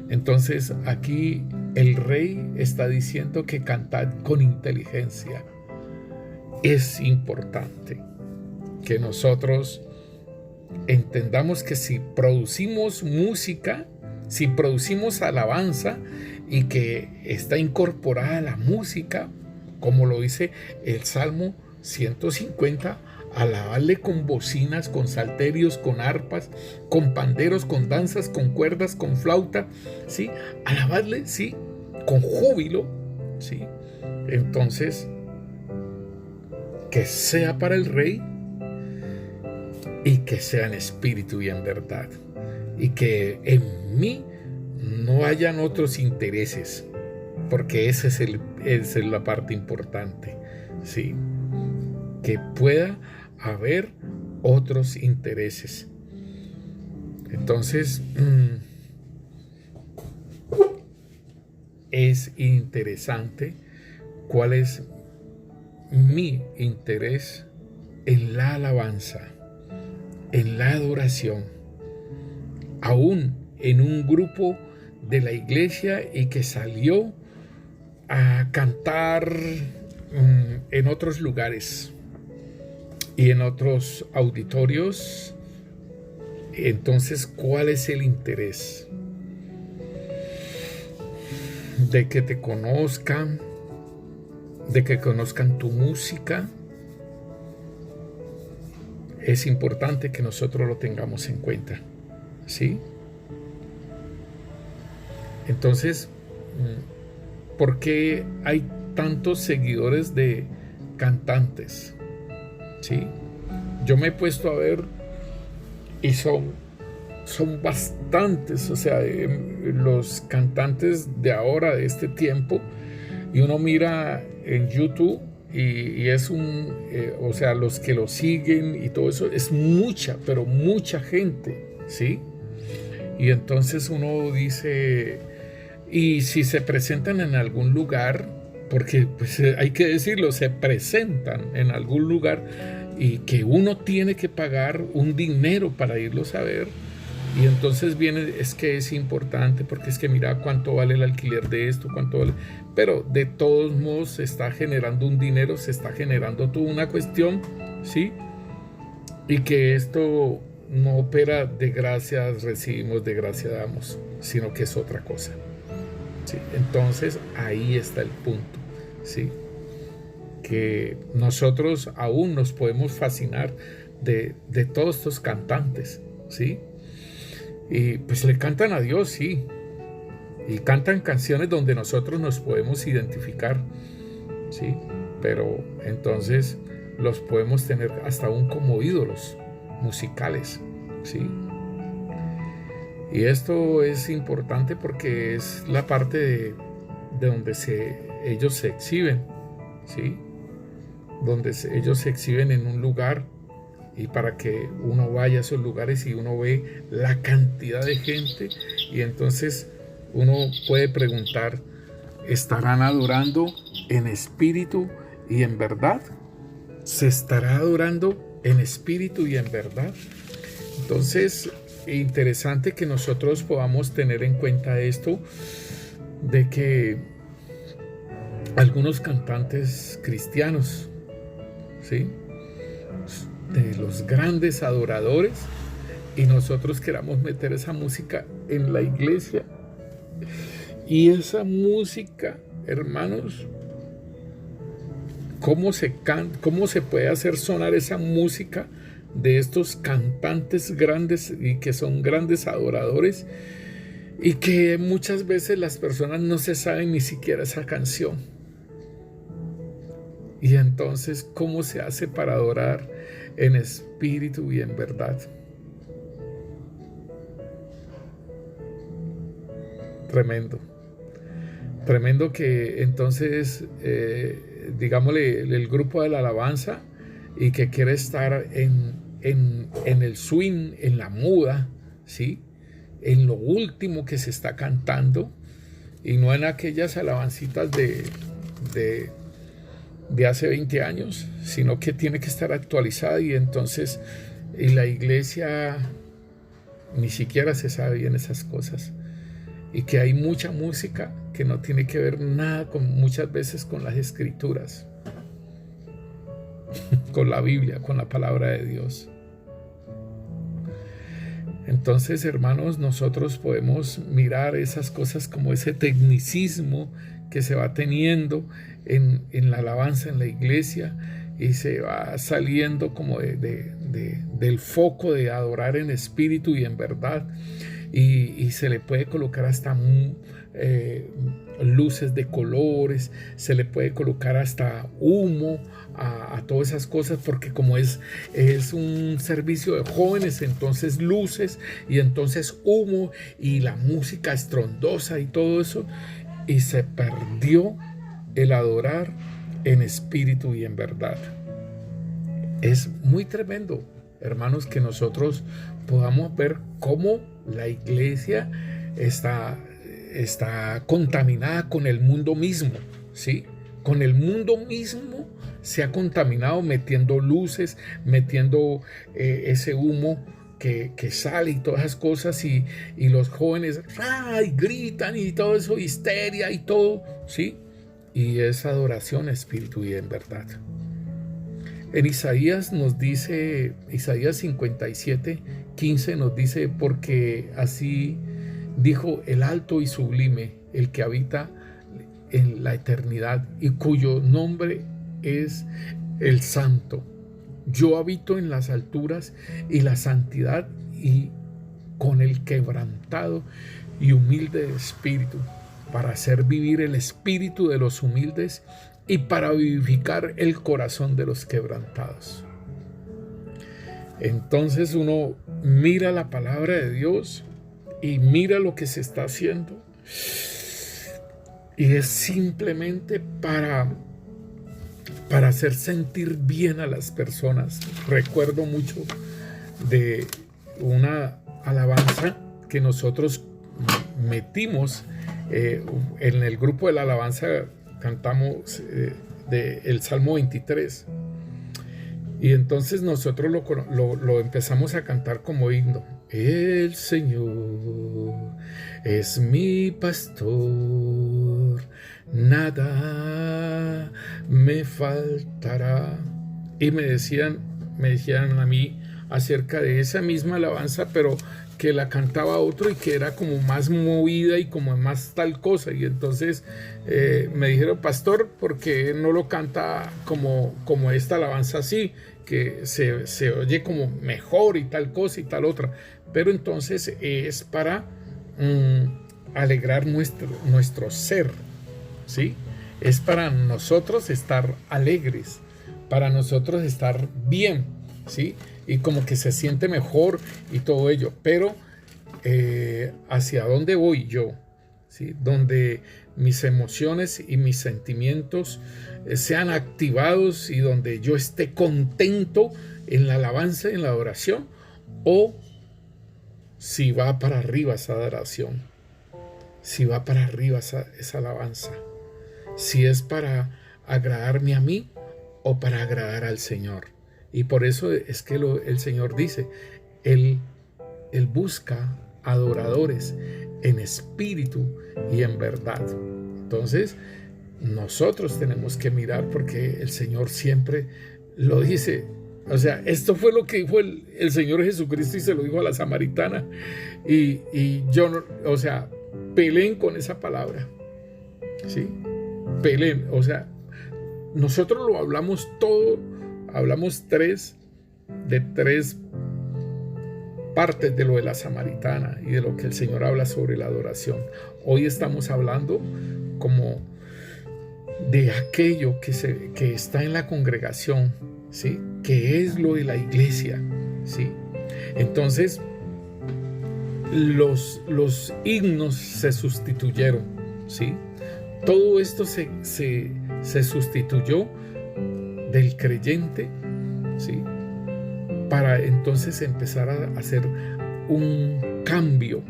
Entonces aquí el Rey está diciendo que cantad con inteligencia. Es importante que nosotros entendamos que si producimos música, si producimos alabanza y que está incorporada a la música, como lo dice el Salmo 150, alabarle con bocinas, con salterios, con arpas, con panderos, con danzas, con cuerdas, con flauta, ¿sí? Alabarle, ¿sí? Con júbilo, ¿sí? Entonces, que sea para el Rey y que sea en espíritu y en verdad, y que en mí no hayan otros intereses, porque esa es la parte importante, ¿sí? Que pueda haber otros intereses. Entonces, es interesante cuál es mi interés en la alabanza, en la adoración, aún en un grupo de la iglesia y que salió a cantar en otros lugares y en otros auditorios. Entonces, ¿cuál es el interés? De que te conozcan, de que conozcan tu música. Es importante que nosotros lo tengamos en cuenta, ¿sí? Entonces, ¿por qué hay tantos seguidores de cantantes? ¿Sí? Yo me he puesto a ver y son bastantes, o sea, los cantantes de ahora, de este tiempo, y uno mira en YouTube y es o sea, los que lo siguen y todo eso, es mucha, pero mucha gente, ¿sí? Y entonces uno dice, y si se presentan en algún lugar, porque pues hay que decirlo, se presentan en algún lugar y que uno tiene que pagar un dinero para irlos a ver, y entonces viene, es que es importante porque es que mira cuánto vale el alquiler de esto, cuánto vale, pero de todos modos se está generando un dinero, se está generando toda una cuestión, ¿sí? Y que esto no opera de gracias recibimos, de gracia damos, sino que es otra cosa, ¿sí? Entonces ahí está el punto, ¿sí? Que nosotros aún nos podemos fascinar de todos estos cantantes, ¿sí? Y pues le cantan a Dios, sí, y cantan canciones donde nosotros nos podemos identificar, ¿sí? Pero entonces los podemos tener hasta aún como ídolos musicales, ¿sí? Y esto es importante porque es la parte de donde ellos se exhiben, ¿sí? Donde ellos se exhiben en un lugar, y para que uno vaya a esos lugares y uno ve la cantidad de gente, y entonces uno puede preguntar, ¿estarán adorando en espíritu y en verdad? ¿Se estará adorando en espíritu y en verdad? Entonces, interesante que nosotros podamos tener en cuenta esto, de que algunos cantantes cristianos, ¿sí?, de los grandes adoradores, y nosotros queramos meter esa música en la iglesia, y esa música, hermanos, ¿cómo se puede hacer sonar esa música de estos cantantes grandes y que son grandes adoradores, y que muchas veces las personas no se saben ni siquiera esa canción? Y entonces, ¿cómo se hace para adorar en espíritu y en verdad? Tremendo. Tremendo que entonces, digámosle, el grupo de la alabanza, y que quiere estar en el swing, en la muda, ¿sí?, en lo último que se está cantando, y no en aquellas alabancitas de hace 20 años, sino que tiene que estar actualizada, y entonces en la iglesia ni siquiera se sabe bien esas cosas, y que hay mucha música que no tiene que ver nada muchas veces con las escrituras, con la Biblia, con la palabra de Dios. Entonces, hermanos, nosotros podemos mirar esas cosas como ese tecnicismo que se va teniendo en la alabanza, en la iglesia, y se va saliendo como del foco de adorar en espíritu y en verdad, y se le puede colocar hasta luces de colores, se le puede colocar hasta humo a todas esas cosas, porque como es un servicio de jóvenes, entonces luces, y entonces humo, y la música estrondosa y todo eso, y se perdió el adorar en espíritu y en verdad. Es muy tremendo, hermanos, que nosotros podamos ver cómo la iglesia está contaminada con el mundo mismo, ¿sí? Con el mundo mismo se ha contaminado metiendo luces, metiendo ese humo que sale y todas esas cosas, y los jóvenes gritan y todo eso, histeria y todo, ¿sí? Y es adoración a espíritu y en verdad. En Isaías nos dice, Isaías 57:15 nos dice: porque así dijo el alto y sublime, el que habita en la eternidad y cuyo nombre es el Santo. Yo habito en las alturas y la santidad, y con el quebrantado y humilde de espíritu, para hacer vivir el espíritu de los humildes y para vivificar el corazón de los quebrantados. Entonces uno mira la palabra de Dios y mira lo que se está haciendo, y es simplemente para hacer sentir bien a las personas. Recuerdo mucho de una alabanza que nosotros metimos en el grupo de la alabanza. Cantamos el Salmo 23, y entonces nosotros lo empezamos a cantar como himno. El Señor es mi pastor, nada me faltará. Y me decían a mí acerca de esa misma alabanza, pero que la cantaba otro y que era como más movida y como más tal cosa. Y entonces me dijeron: pastor, ¿por qué no lo canta como esta alabanza así? Que se oye como mejor y tal cosa y tal otra. Pero entonces es para alegrar nuestro ser, ¿sí? Es para nosotros estar alegres, para nosotros estar bien, ¿sí? Y como que se siente mejor y todo ello. Pero ¿hacia dónde voy yo? ¿Sí? Donde mis emociones y mis sentimientos sean activados, y donde yo esté contento en la alabanza y en la adoración, o si va para arriba esa adoración, si va para arriba esa alabanza, si es para agradarme a mí o para agradar al Señor. Y por eso es que el Señor dice, Él busca adoradores en espíritu y en verdad. Entonces nosotros tenemos que mirar, porque el Señor siempre lo dice. O sea, esto fue lo que dijo el Señor Jesucristo, y se lo dijo a la samaritana. Y yo, o sea, peleen con esa palabra, ¿sí? Peleen. O sea, nosotros lo hablamos todo, hablamos tres partes de lo de la samaritana y de lo que el Señor habla sobre la adoración. Hoy estamos hablando como de aquello que está en la congregación, ¿sí? Que es lo de la iglesia, ¿sí? Entonces los himnos se sustituyeron, ¿sí? Todo esto se sustituyó del creyente, ¿sí? Para entonces empezar a hacer un cambio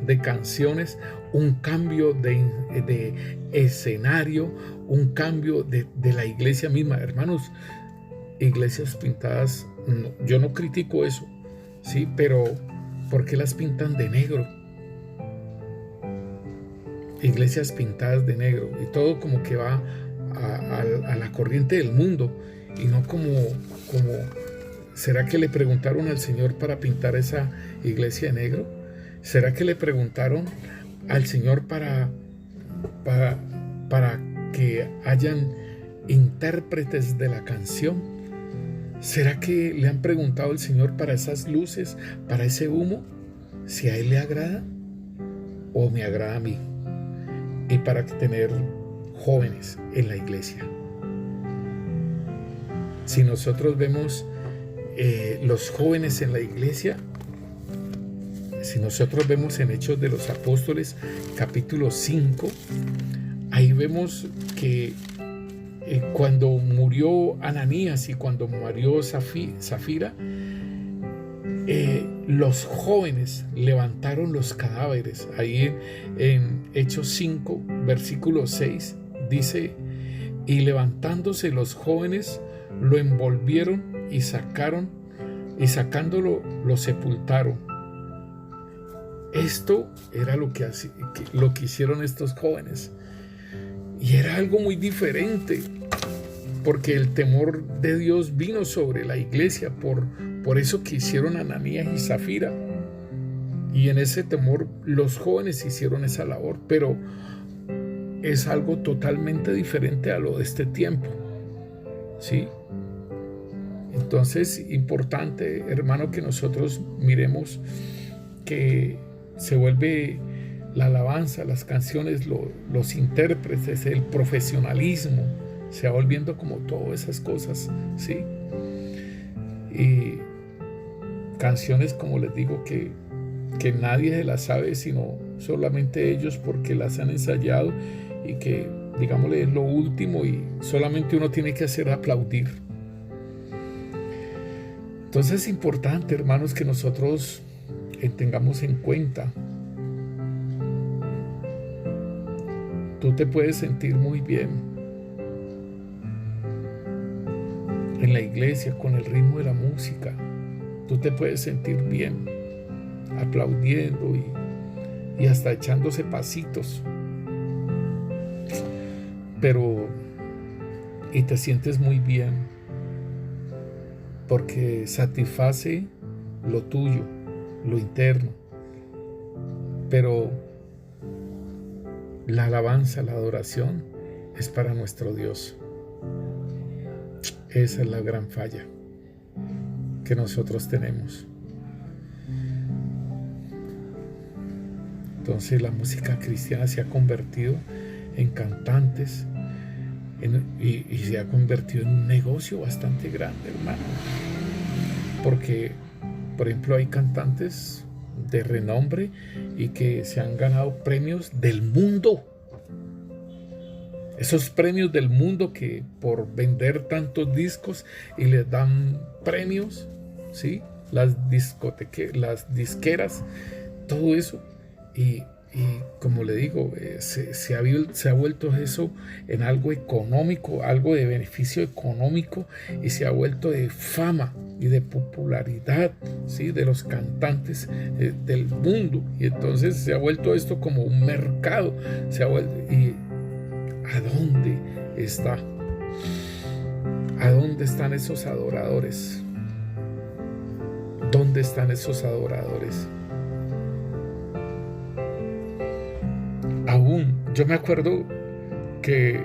de canciones, un cambio de escenario, un cambio de la iglesia misma. Hermanos, iglesias pintadas, yo no critico eso, ¿sí? Pero ¿por qué las pintan de negro? Iglesias pintadas de negro, y todo como que va a la corriente del mundo, y no como ¿será que le preguntaron al Señor para pintar esa iglesia de negro? ¿Será que le preguntaron al Señor para que hayan intérpretes de la canción? ¿Será que le han preguntado al Señor para esas luces, para ese humo? Si a Él le agrada o me agrada a mí. Y para tener jóvenes en la iglesia. Si nosotros vemos los jóvenes en la iglesia, si nosotros vemos en Hechos de los Apóstoles capítulo 5, ahí vemos que cuando murió Ananías y cuando murió Zafira, los jóvenes levantaron los cadáveres. Ahí en Hechos 5 versículo 6 dice Y levantándose los jóvenes, lo envolvieron y sacándolo, lo sepultaron. Esto era lo que hicieron estos jóvenes. Y era algo muy diferente, porque el temor de Dios vino sobre la iglesia por eso que hicieron Ananías y Zafira. Y en ese temor los jóvenes hicieron esa labor, pero es algo totalmente diferente a lo de este tiempo, ¿sí? Entonces, importante, hermano, que nosotros miremos que se vuelve la alabanza, las canciones, los intérpretes, el profesionalismo, se va volviendo como todas esas cosas, ¿sí? Y canciones, como les digo, que nadie se las sabe, sino solamente ellos, porque las han ensayado, y que, digámosle, es lo último y solamente uno tiene que hacer aplaudir. Entonces es importante, hermanos, que nosotros tengamos en cuenta. Tú te puedes sentir muy bien en la iglesia con el ritmo de la música. Tú te puedes sentir bien aplaudiendo y hasta echándose pasitos. Y te sientes muy bien porque satisface lo tuyo, lo interno. Pero la alabanza, la adoración es para nuestro Dios. Esa es la gran falla que nosotros tenemos. Entonces la música cristiana se ha convertido en cantantes y se ha convertido en un negocio bastante grande, hermano. Porque, por ejemplo, hay cantantes de renombre y que se han ganado premios del mundo. Esos premios del mundo que por vender tantos discos y les dan premios, ¿sí? Las disqueras, todo eso. Y como le digo, se ha vuelto eso en algo económico, algo de beneficio económico, y se ha vuelto de fama y de popularidad, ¿sí? De los cantantes del mundo. Y entonces se ha vuelto esto como un mercado. ¿Y a dónde está? ¿A dónde están esos adoradores? ¿Dónde están esos adoradores? Aún, yo me acuerdo que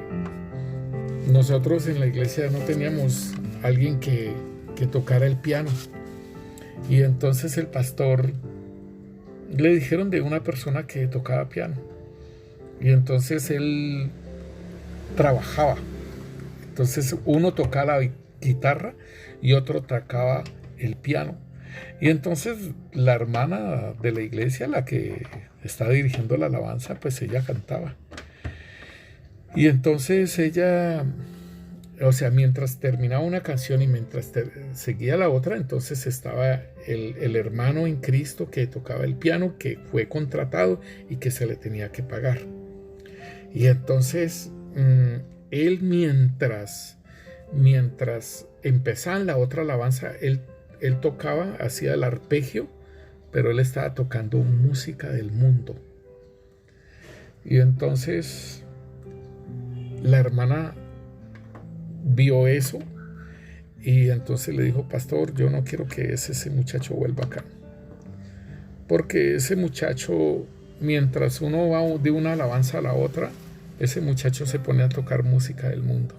nosotros en la iglesia no teníamos alguien que tocara el piano, y entonces el pastor le dijeron de una persona que tocaba piano, y entonces él trabajaba. Entonces uno tocaba la guitarra y otro tocaba el piano. Y entonces la hermana de la iglesia, la que está dirigiendo la alabanza, pues ella cantaba. Y entonces ella, o sea, mientras terminaba una canción y mientras seguía la otra, entonces estaba el hermano en Cristo que tocaba el piano, que fue contratado y que se le tenía que pagar. Y entonces él mientras empezaba la otra alabanza, él tocaba, hacía el arpegio, pero él estaba tocando música del mundo. Y entonces la hermana vio eso y entonces le dijo: pastor, yo no quiero que ese muchacho vuelva acá, porque ese muchacho, mientras uno va de una alabanza a la otra, ese muchacho se pone a tocar música del mundo.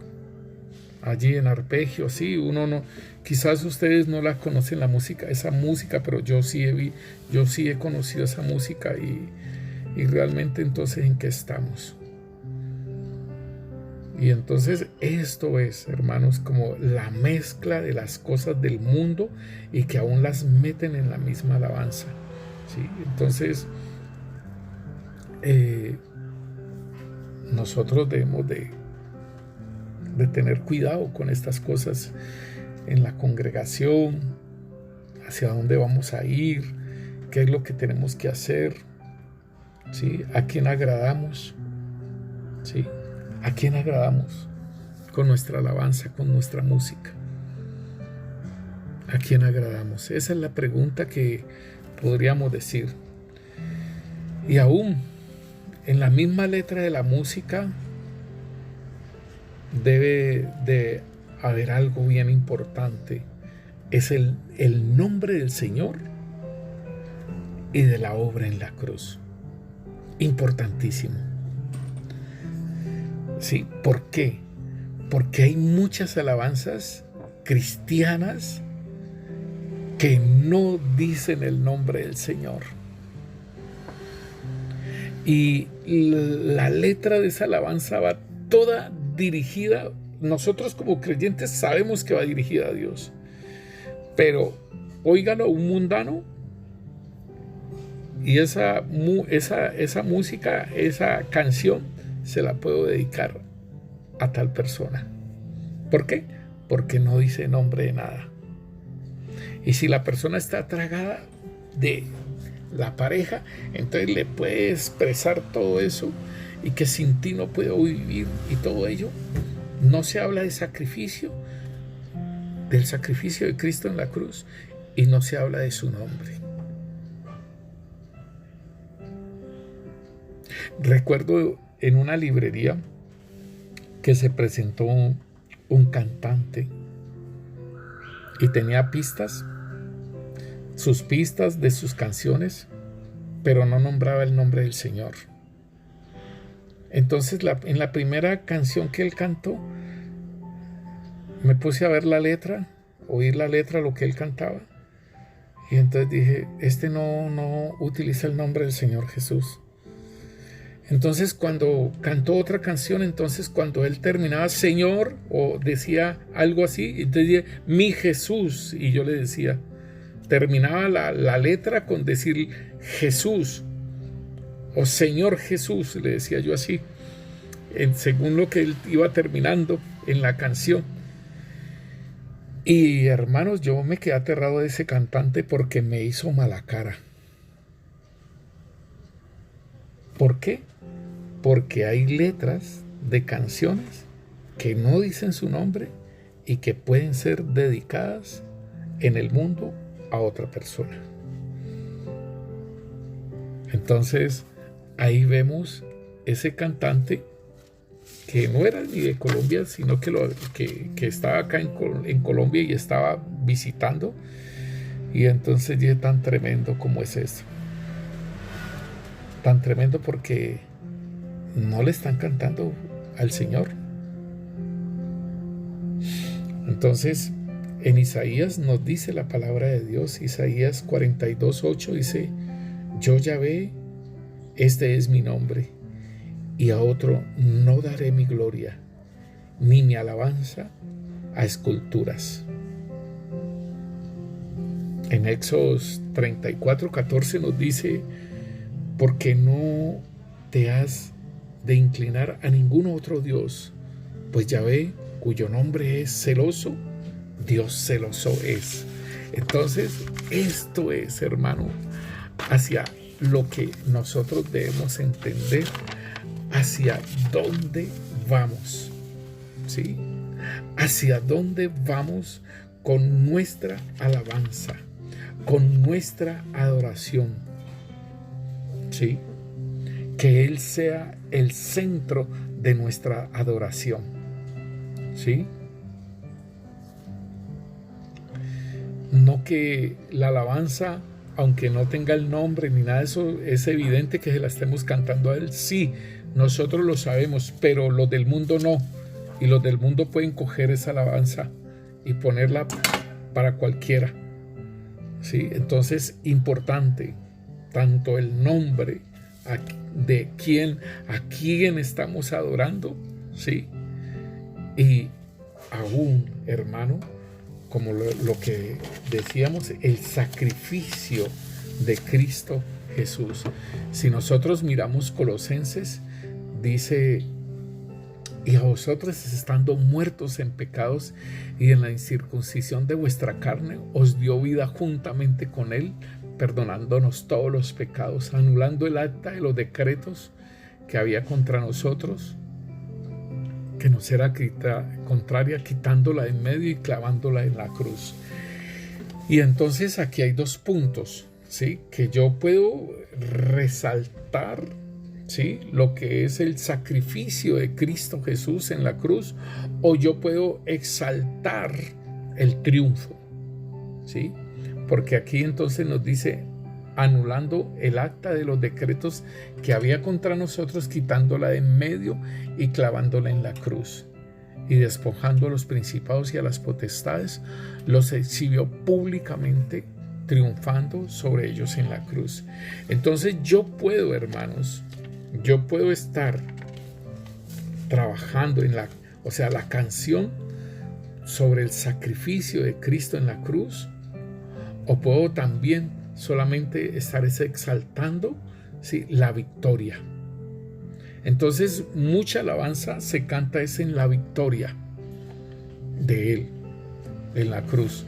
Allí en arpegio, sí, uno no, quizás ustedes no la conocen esa música, pero yo sí he conocido esa música, y realmente entonces ¿en qué estamos? Y entonces esto es, hermanos, como la mezcla de las cosas del mundo y que aún las meten en la misma alabanza, ¿sí? Entonces nosotros debemos de tener cuidado con estas cosas en la congregación, hacia dónde vamos a ir, qué es lo que tenemos que hacer, ¿sí? ¿A quién agradamos? ¿Sí? ¿A quién agradamos? con nuestra alabanza, con nuestra música? ¿A quién agradamos? Esa es la pregunta que podríamos decir. Y aún en la misma letra de la música debe de haber algo bien importante. Es el nombre del Señor y de la obra en la cruz. Importantísimo. ¿Sí? ¿Por qué? Porque hay muchas alabanzas cristianas que no dicen el nombre del Señor. Y la letra de esa alabanza va toda dirigida. Nosotros como creyentes sabemos que va dirigida a Dios. Pero óigalo a un mundano y esa música, esa canción, se la puedo dedicar a tal persona. ¿Por qué? Porque no dice nombre de nada. Y si la persona está tragada de la pareja, entonces le puede expresar todo eso y que sin ti no puedo vivir y todo ello. No se habla de sacrificio, del sacrificio de Cristo en la cruz, y no se habla de su nombre. Recuerdo en una librería que se presentó un cantante y tenía pistas, sus pistas de sus canciones, pero no nombraba el nombre del Señor. Entonces en la primera canción que él cantó, me puse a ver la letra, oír la letra, lo que él cantaba, y entonces dije, no utiliza el nombre del Señor Jesús. Entonces cuando cantó otra canción, entonces cuando él terminaba Señor o decía algo así, entonces dije, mi Jesús, y yo le decía, terminaba la letra con decir Jesús o Señor Jesús, le decía yo así, según lo que él iba terminando en la canción. Y hermanos, yo me quedé aterrado de ese cantante porque me hizo mala cara. ¿Por qué? Porque hay letras de canciones que no dicen su nombre y que pueden ser dedicadas en el mundo a otra persona. Entonces, ahí vemos ese cantante que no era ni de Colombia, sino que estaba acá en Colombia y estaba visitando. Y entonces dije, tan tremendo como es eso. Tan tremendo porque no le están cantando al Señor. Entonces, en Isaías nos dice la palabra de Dios, Isaías 42:8 dice, yo Yahvé, este es mi nombre, y a otro no daré mi gloria, ni mi alabanza a esculturas. En Éxodos 34:14 nos dice, porque no te has de inclinar a ningún otro Dios, pues Yahvé, cuyo nombre es celoso, Dios celoso es. Entonces, esto es, hermano, hacia lo que nosotros debemos entender, hacia dónde vamos, ¿sí? Hacia dónde vamos con nuestra alabanza, con nuestra adoración, ¿sí? Que Él sea el centro de nuestra adoración, ¿sí? No que la alabanza, aunque no tenga el nombre ni nada de eso, es evidente que se la estemos cantando a Él. Sí, nosotros lo sabemos, pero los del mundo no. Y los del mundo pueden coger esa alabanza y ponerla para cualquiera, ¿sí? Entonces, importante, tanto el nombre de a quién estamos adorando, ¿sí? Y aún, hermano, como lo que decíamos, el sacrificio de Cristo Jesús. Si nosotros miramos Colosenses, dice, y a vosotros estando muertos en pecados y en la incircuncisión de vuestra carne, os dio vida juntamente con Él, perdonándonos todos los pecados, anulando el acta de los decretos que había contra nosotros que nos era contraria, quitándola en medio y clavándola en la cruz. Y entonces aquí hay dos puntos, ¿sí? Que yo puedo resaltar, ¿sí? Lo que es el sacrificio de Cristo Jesús en la cruz, o yo puedo exaltar el triunfo, ¿sí? Porque aquí entonces nos dice, anulando el acta de los decretos que había contra nosotros, quitándola de en medio y clavándola en la cruz. Y despojando a los principados y a las potestades, los exhibió públicamente, triunfando sobre ellos en la cruz. Entonces yo puedo, hermanos, yo puedo estar trabajando en la canción sobre el sacrificio de Cristo en la cruz, o puedo también solamente estar exaltando, ¿sí?, la victoria. Entonces mucha alabanza se canta en la victoria de Él en la cruz,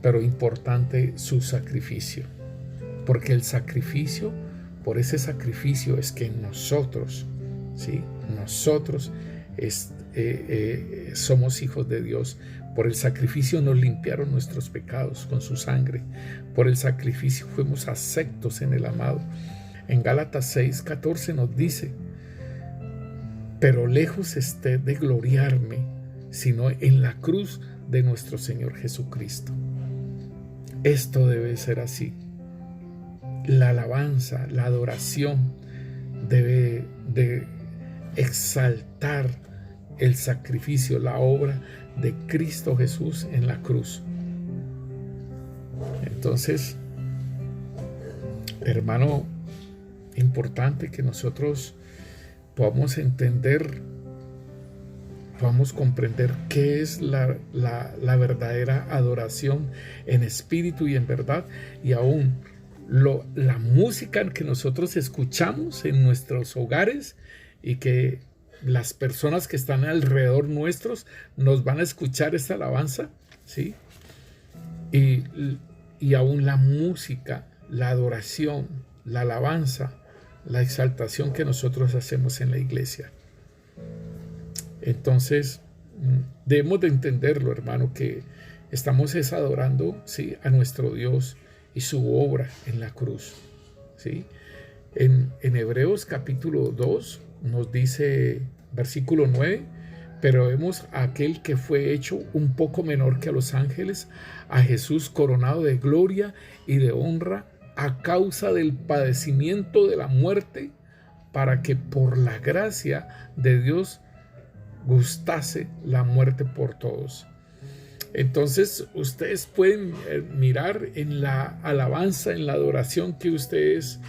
pero importante su sacrificio, porque el sacrificio, por ese sacrificio es que nosotros, ¿sí?, nosotros somos hijos de Dios. Por el sacrificio nos limpiaron nuestros pecados con su sangre. Por el sacrificio fuimos aceptos en el amado. En Gálatas 6:14 nos dice: pero lejos esté de gloriarme, sino en la cruz de nuestro Señor Jesucristo. Esto debe ser así. La alabanza, la adoración debe de exaltar el sacrificio, la obra de Cristo Jesús en la cruz. Entonces, hermano, importante que nosotros podamos entender, podamos comprender qué es la verdadera adoración en espíritu y en verdad, y aún la música que nosotros escuchamos en nuestros hogares, y que las personas que están alrededor nuestros nos van a escuchar esta alabanza, ¿sí? Y aún la música, la adoración, la alabanza, la exaltación que nosotros hacemos en la iglesia. Entonces debemos de entenderlo, hermano, que estamos adorando, ¿sí?, a nuestro Dios y su obra en la cruz, ¿sí? En Hebreos capítulo 2 nos dice, versículo 9: pero vemos a aquel que fue hecho un poco menor que a los ángeles, a Jesús coronado de gloria y de honra a causa del padecimiento de la muerte, para que por la gracia de Dios gustase la muerte por todos. Entonces ustedes pueden mirar en la alabanza, en la adoración que ustedes,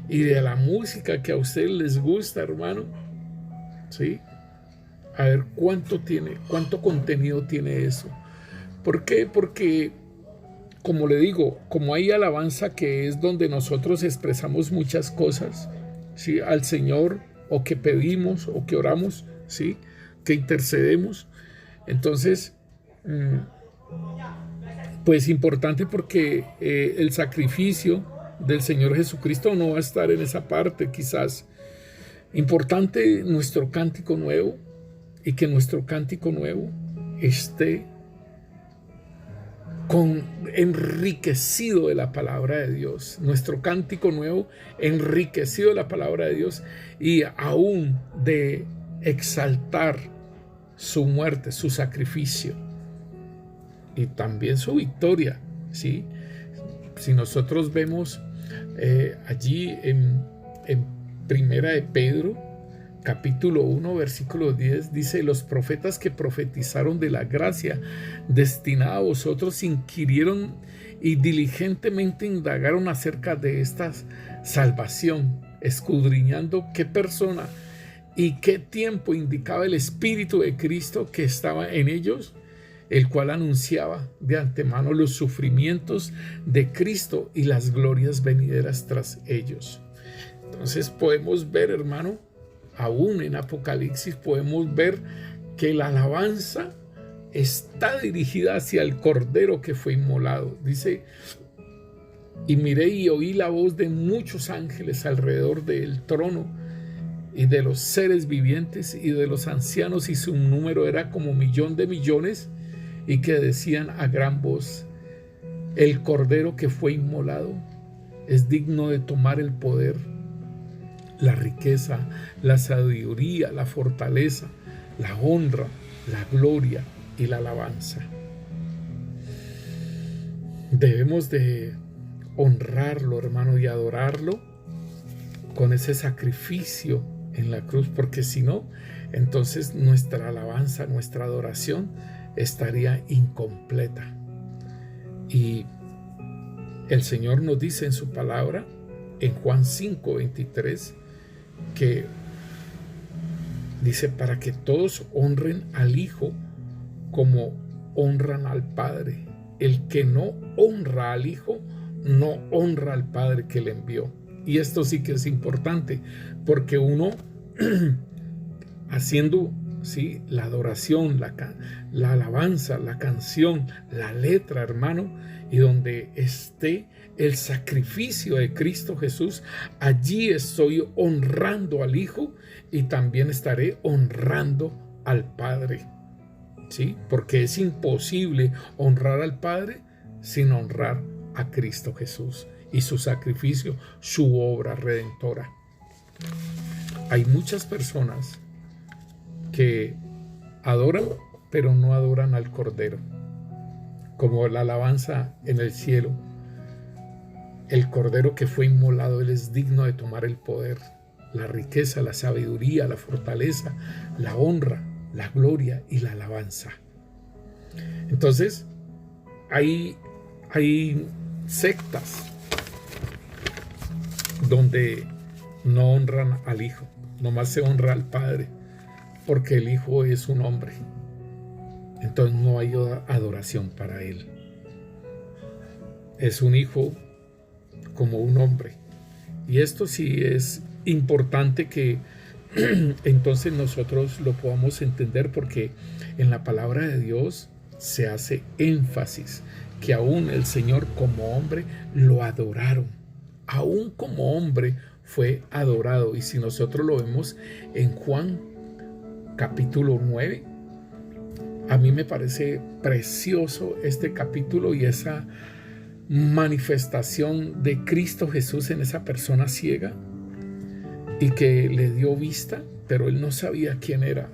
y de la música que a ustedes les gusta, hermano, ¿sí?, a ver cuánto contenido tiene eso. ¿Por qué? Porque, como le digo, como hay alabanza que es donde nosotros expresamos muchas cosas, ¿sí?, al Señor, o que pedimos, o que oramos, ¿sí?, que intercedemos. Entonces, pues importante, porque el sacrificio del Señor Jesucristo no va a estar en esa parte, quizás. Importante nuestro cántico nuevo, y que nuestro cántico nuevo esté enriquecido de la palabra de Dios. Nuestro cántico nuevo enriquecido de la palabra de Dios, y aún de exaltar su muerte, su sacrificio, y también su victoria, ¿sí? Si nosotros vemos allí en Primera de Pedro, capítulo 1, versículo 10, dice: los profetas que profetizaron de la gracia destinada a vosotros inquirieron y diligentemente indagaron acerca de esta salvación, escudriñando qué persona y qué tiempo indicaba el Espíritu de Cristo que estaba en ellos, el cual anunciaba de antemano los sufrimientos de Cristo y las glorias venideras tras ellos. Entonces podemos ver, hermano, aún en Apocalipsis podemos ver que la alabanza está dirigida hacia el Cordero que fue inmolado. Dice: y miré y oí la voz de muchos ángeles alrededor del trono, y de los seres vivientes y de los ancianos, y su número era como 1,000,000 de millones, y que decían a gran voz: el Cordero que fue inmolado es digno de tomar el poder, la riqueza, la sabiduría, la fortaleza, la honra, la gloria y la alabanza. Debemos de honrarlo, hermano, y adorarlo con ese sacrificio en la cruz, porque si no, entonces nuestra alabanza, nuestra adoración estaría incompleta. Y el Señor nos dice en su palabra, en Juan 5:23, que dice: para que todos honren al Hijo como honran al Padre. El que no honra al Hijo, no honra al Padre que le envió. Y esto sí que es importante, porque uno haciendo, ¿sí?, la adoración, la alabanza, la canción, la letra, hermano, y donde esté el sacrificio de Cristo Jesús, allí estoy honrando al Hijo y también estaré honrando al Padre, ¿sí? Porque es imposible honrar al Padre sin honrar a Cristo Jesús y su sacrificio, su obra redentora. Hay muchas personas que adoran, pero no adoran al Cordero. Como la alabanza en el cielo: el Cordero que fue inmolado, Él es digno de tomar el poder, la riqueza, la sabiduría, la fortaleza, la honra, la gloria y la alabanza. Entonces, hay sectas donde no honran al Hijo, nomás se honra al Padre, porque el Hijo es un hombre. Entonces no hay adoración para Él. Es un Hijo como un hombre. Y esto sí es importante que entonces nosotros lo podamos entender, porque en la palabra de Dios se hace énfasis que aún el Señor como hombre lo adoraron. Aún como hombre fue adorado. Y si nosotros lo vemos en Juan capítulo 9, a mí me parece precioso este capítulo y esa manifestación de Cristo Jesús en esa persona ciega y que le dio vista, pero él no sabía quién era.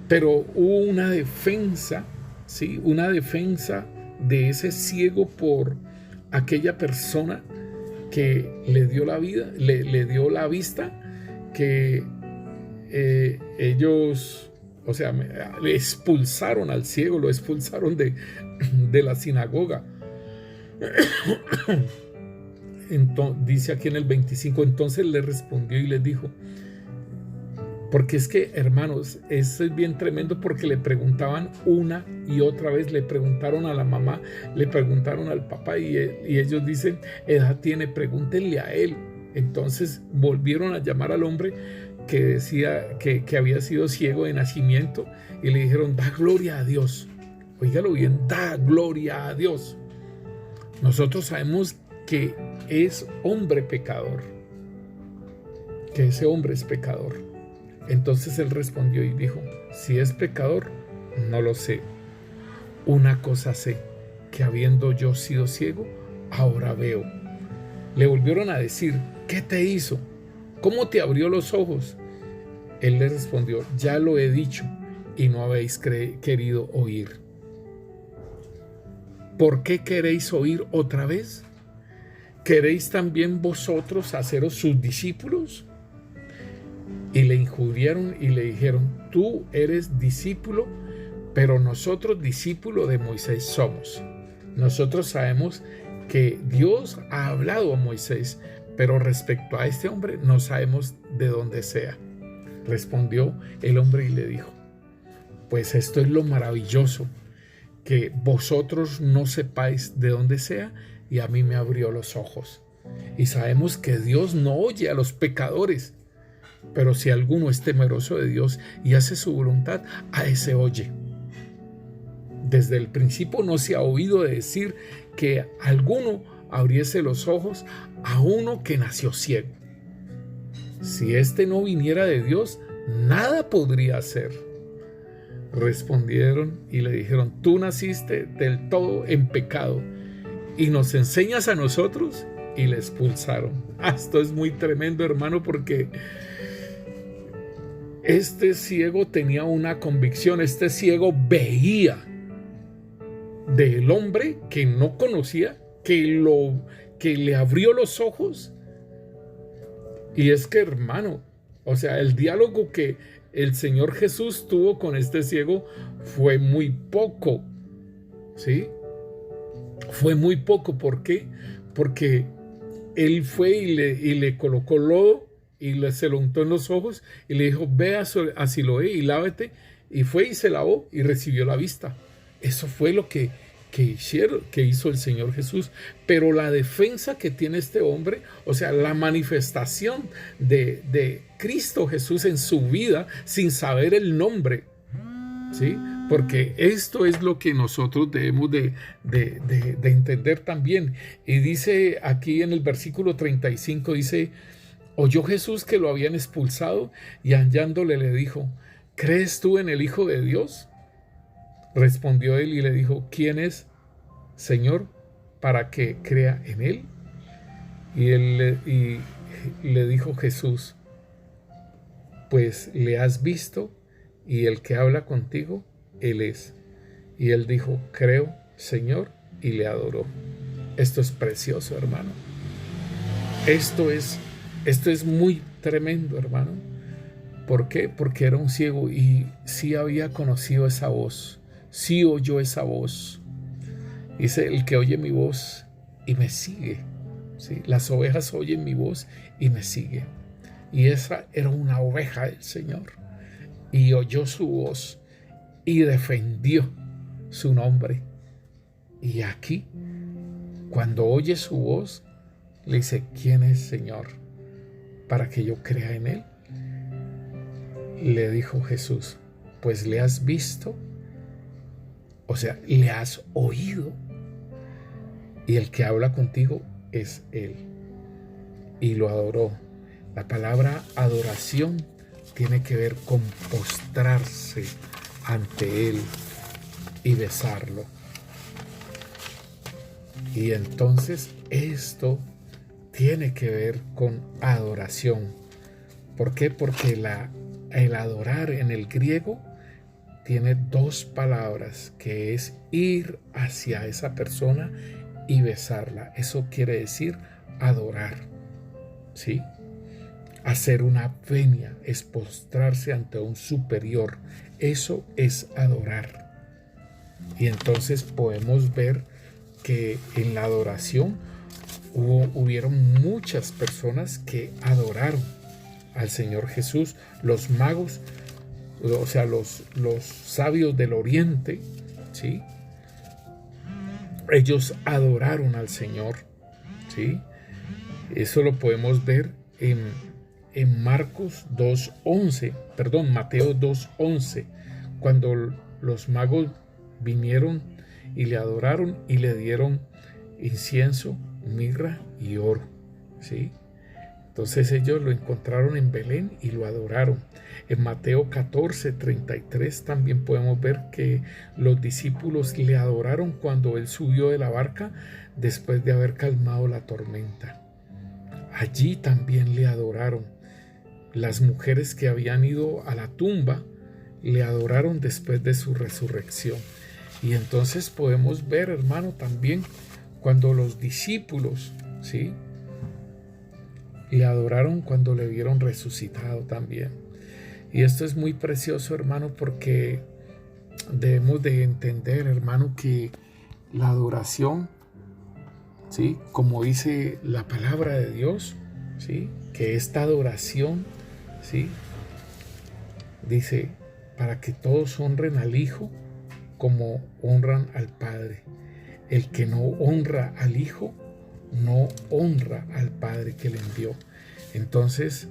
Pero hubo una defensa, ¿sí?, una defensa de ese ciego por aquella persona que le dio la vida, le dio la vista, que ellos, o sea, le expulsaron al ciego, lo expulsaron de la sinagoga. Entonces, dice aquí en el 25, entonces le respondió y les dijo, porque es que, hermanos, eso es bien tremendo, porque le preguntaban una y otra vez, le preguntaron a la mamá, le preguntaron al papá, y ellos dicen, edad tiene, pregúntenle a él. Entonces volvieron a llamar al hombre que decía que había sido ciego de nacimiento, y le dijeron, da gloria a Dios. Óigalo bien, da gloria a Dios. Nosotros sabemos que es hombre pecador, que ese hombre es pecador. Entonces él respondió y dijo, si es pecador, no lo sé. Una cosa sé, que habiendo yo sido ciego, ahora veo. Le volvieron a decir, ¿qué te hizo? ¿Cómo te abrió los ojos? Él le respondió, ya lo he dicho y no habéis querido oír. ¿Por qué queréis oír otra vez? ¿Queréis también vosotros haceros sus discípulos? Y le injuriaron y le dijeron, tú eres discípulo, pero nosotros discípulos de Moisés somos. Nosotros sabemos que Dios ha hablado a Moisés, pero respecto a este hombre no sabemos de dónde sea. Respondió el hombre y le dijo, pues esto es lo maravilloso, que vosotros no sepáis de dónde sea, y a mí me abrió los ojos. Y sabemos que Dios no oye a los pecadores, pero si alguno es temeroso de Dios y hace su voluntad, a ese oye. Desde el principio no se ha oído decir que alguno abriese los ojos a uno que nació ciego. Si este no viniera de Dios, nada podría hacer. Respondieron y le dijeron: tú naciste del todo en pecado y nos enseñas a nosotros. Y le expulsaron. Esto es muy tremendo, hermano, porque este ciego tenía una convicción. Este ciego veía del hombre que no conocía, que le abrió los ojos. Y es que, hermano, o sea, el diálogo que el Señor Jesús tuvo con este ciego fue muy poco, ¿sí? Fue muy poco. ¿Por qué? Porque él fue y le colocó lodo y se lo untó en los ojos y le dijo: ve a Siloé y lávate. Y fue y se lavó y recibió la vista. Eso fue lo que hizo el Señor Jesús. Pero la defensa que tiene este hombre, o sea, la manifestación de Cristo Jesús en su vida sin saber el nombre, ¿sí? Porque esto es lo que nosotros debemos de entender también. Y dice aquí en el versículo 35, dice: oyó Jesús que lo habían expulsado y hallándole le dijo: ¿crees tú en el Hijo de Dios? Respondió él y le dijo: ¿quién es, Señor, para que crea en él? Y le dijo Jesús: pues le has visto, y el que habla contigo, él es. Y él dijo: creo, Señor, y le adoró. Esto es precioso, hermano. Esto es muy tremendo, hermano. ¿Por qué? Porque era un ciego y sí había conocido esa voz, sí oyó esa voz. Dice: el que oye mi voz y me sigue, ¿sí? Las ovejas oyen mi voz y me sigue. Y esa era una oveja del Señor. Y oyó su voz y defendió su nombre. Y aquí, cuando oye su voz, le dice: ¿quién es, Señor, para que yo crea en él? Le dijo Jesús: pues le has visto, o sea, le has oído, y el que habla contigo es él. Y lo adoró. La palabra adoración tiene que ver con postrarse ante él y besarlo. Y entonces esto tiene que ver con adoración. ¿Por qué? Porque el adorar en el griego tiene dos palabras, que es ir hacia esa persona y besarla. Eso quiere decir adorar, ¿sí? Hacer una venia es postrarse ante un superior. Eso es adorar. Y entonces podemos ver que en la adoración hubieron muchas personas que adoraron al Señor Jesús. Los magos, o sea, los sabios del oriente, ¿sí? Ellos adoraron al Señor, ¿sí? Eso lo podemos ver en Marcos 2:11, perdón, Mateo 2:11, cuando los magos vinieron y le adoraron y le dieron incienso, mirra y oro, ¿sí? Entonces ellos lo encontraron en Belén y lo adoraron. En Mateo 14:33 también podemos ver que los discípulos le adoraron cuando él subió de la barca después de haber calmado la tormenta. Allí también le adoraron. Las mujeres que habían ido a la tumba le adoraron después de su resurrección. Y entonces podemos ver, hermano, también cuando los discípulos, ¿sí?, le adoraron cuando le vieron resucitado también. Y esto es muy precioso, hermano, porque debemos de entender, hermano, que la adoración, ¿sí?, como dice la palabra de Dios, ¿sí?, que esta adoración, ¿sí?, dice: para que todos honren al Hijo como honran al Padre. El que no honra al Hijo no honra al Padre que le envió. Entonces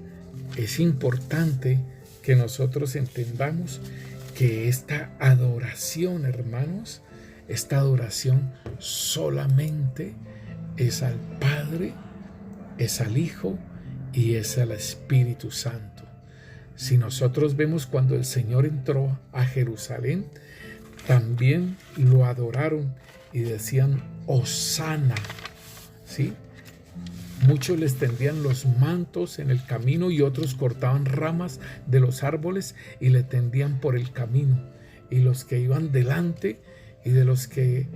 es importante que nosotros entendamos que esta adoración, hermanos, esta adoración solamente es al Padre, es al Hijo y es el Espíritu Santo. Si nosotros vemos cuando el Señor entró a Jerusalén, también lo adoraron y decían Hosana, ¿sí? Muchos les tendían los mantos en el camino y otros cortaban ramas de los árboles y le tendían por el camino. Y los que iban delante y de los que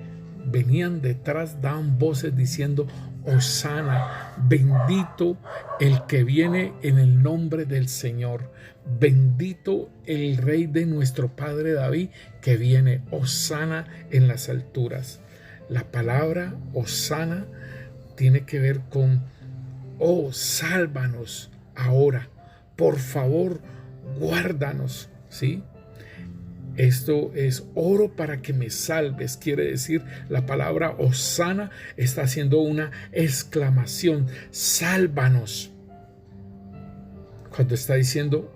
venían detrás daban voces diciendo Hosana, bendito el que viene en el nombre del Señor, bendito el Rey de nuestro Padre David que viene, Hosana en las alturas. La palabra Hosana tiene que ver con oh, sálvanos ahora, por favor, guárdanos, ¿sí? Esto es oro para que me salves, quiere decir la palabra Hosana está haciendo una exclamación, sálvanos. Cuando está diciendo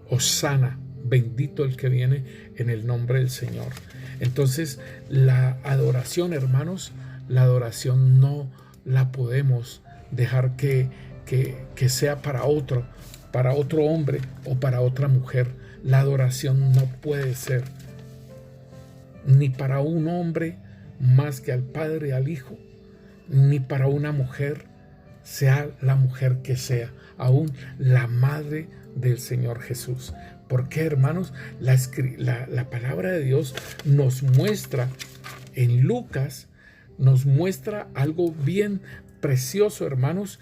Hosana, bendito el que viene en el nombre del Señor. Entonces, la adoración, hermanos, la adoración no la podemos dejar que sea para otro hombre o para otra mujer. La adoración no puede ser ni para un hombre más que al Padre y al Hijo, ni para una mujer, sea la mujer que sea, aún la madre del Señor Jesús. Porque, hermanos, la palabra de Dios nos muestra en Lucas, nos muestra algo bien precioso, hermanos,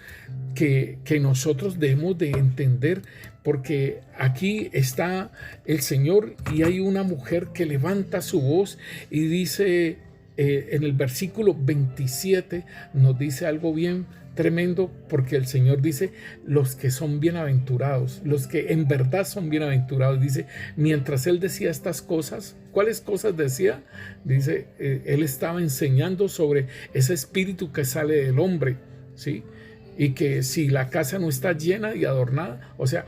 que nosotros debemos de entender, porque aquí está el Señor y hay una mujer que levanta su voz y dice en el versículo 27 nos dice algo bien tremendo, porque el Señor dice los que son bienaventurados, los que en verdad son bienaventurados. Dice, mientras él decía estas cosas, ¿cuáles cosas decía? Dice, él estaba enseñando sobre ese espíritu que sale del hombre, ¿sí? Y que si la casa no está llena y adornada, o sea,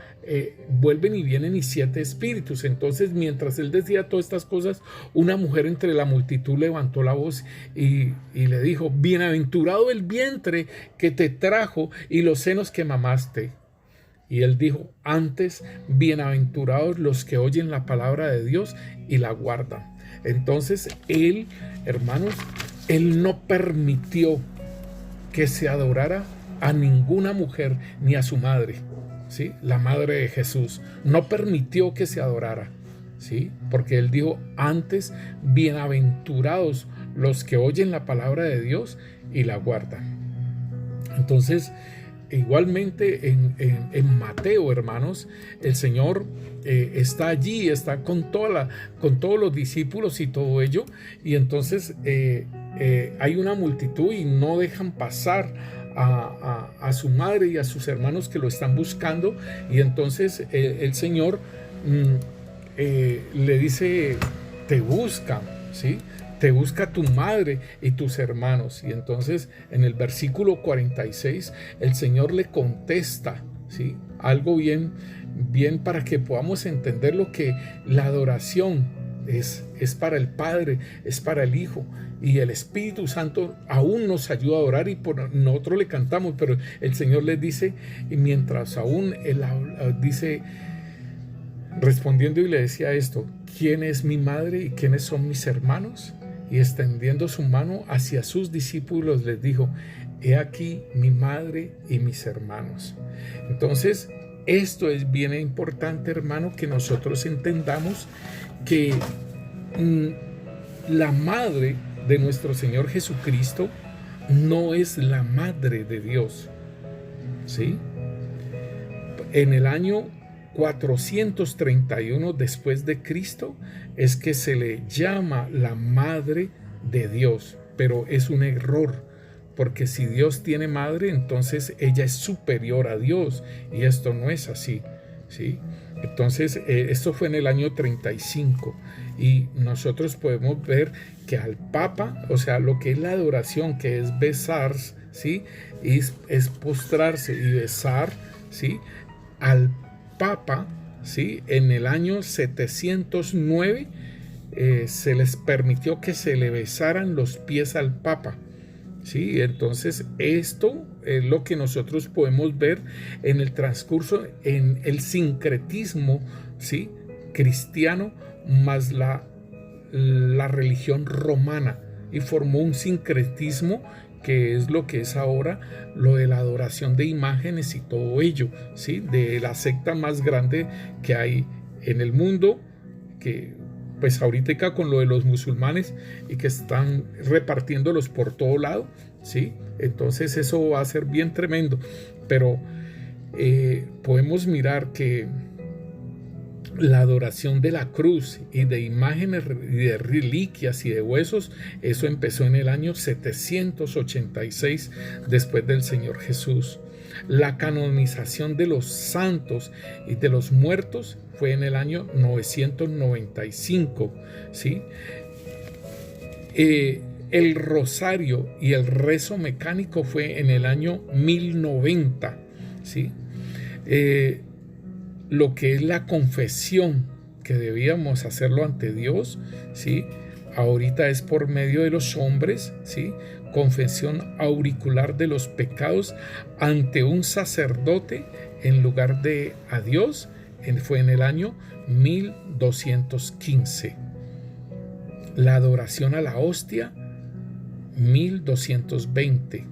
vuelven y vienen y 7 espíritus. Entonces, mientras él decía todas estas cosas, una mujer entre la multitud levantó la voz y le dijo, bienaventurado el vientre que te trajo y los senos que mamaste. Y él dijo, antes, bienaventurados los que oyen la palabra de Dios y la guardan. Entonces, él, hermanos, él no permitió que se adorara a ninguna mujer ni a su madre, ¿sí? La madre de Jesús no permitió que se adorara, ¿sí? Porque él dijo antes, bienaventurados los que oyen la palabra de Dios y la guardan. Entonces, igualmente en Mateo, hermanos, el Señor está allí, está con todos los discípulos y todo ello, y entonces hay una multitud y no dejan pasar a su madre y a sus hermanos que lo están buscando, y entonces el Señor le dice, te buscan, ¿sí? Te busca tu madre y tus hermanos. Y entonces en el versículo 46 el Señor le contesta, ¿sí? Algo bien para que podamos entender lo que la adoración es para el Padre, es para el Hijo, y el Espíritu Santo aún nos ayuda a orar y por nosotros le cantamos, pero el Señor les dice, y mientras aún él dice, respondiendo y le decía esto, ¿quién es mi madre y quiénes son mis hermanos? Y extendiendo su mano hacia sus discípulos les dijo, he aquí mi madre y mis hermanos. Entonces, esto es bien importante, hermano, que nosotros entendamos que la madre de nuestro Señor Jesucristo no es la madre de Dios, ¿sí? En el año 431 después de Cristo es que se le llama la madre de Dios, pero es un error, porque si Dios tiene madre, entonces ella es superior a Dios, y esto no es así, ¿sí? Entonces esto fue en el año 35, y nosotros podemos ver que al Papa, o sea, lo que es la adoración, que es besar, ¿sí? Es postrarse y besar, ¿sí? Al Papa, ¿sí? En el año 709 se les permitió que se le besaran los pies al Papa, ¿sí? Entonces esto es lo que nosotros podemos ver en el transcurso, en el sincretismo, ¿sí?, cristiano más la religión romana, y formó un sincretismo que es lo que es ahora lo de la adoración de imágenes y todo ello, ¿sí?, de la secta más grande que hay en el mundo, que pues ahorita con lo de los musulmanes y que están repartiéndolos por todo lado, ¿sí? Entonces eso va a ser bien tremendo, pero podemos mirar que la adoración de la cruz y de imágenes y de reliquias y de huesos, eso empezó en el año 786 después del Señor Jesús. La canonización de los santos y de los muertos fue en el año 995, ¿sí? El rosario y el rezo mecánico fue en el año 1090, ¿sí? Lo que es la confesión que debíamos hacerlo ante Dios, ¿sí?, ahorita es por medio de los hombres, ¿sí?, confesión auricular de los pecados ante un sacerdote en lugar de a Dios, fue en el año 1215. La adoración a la hostia, 1220.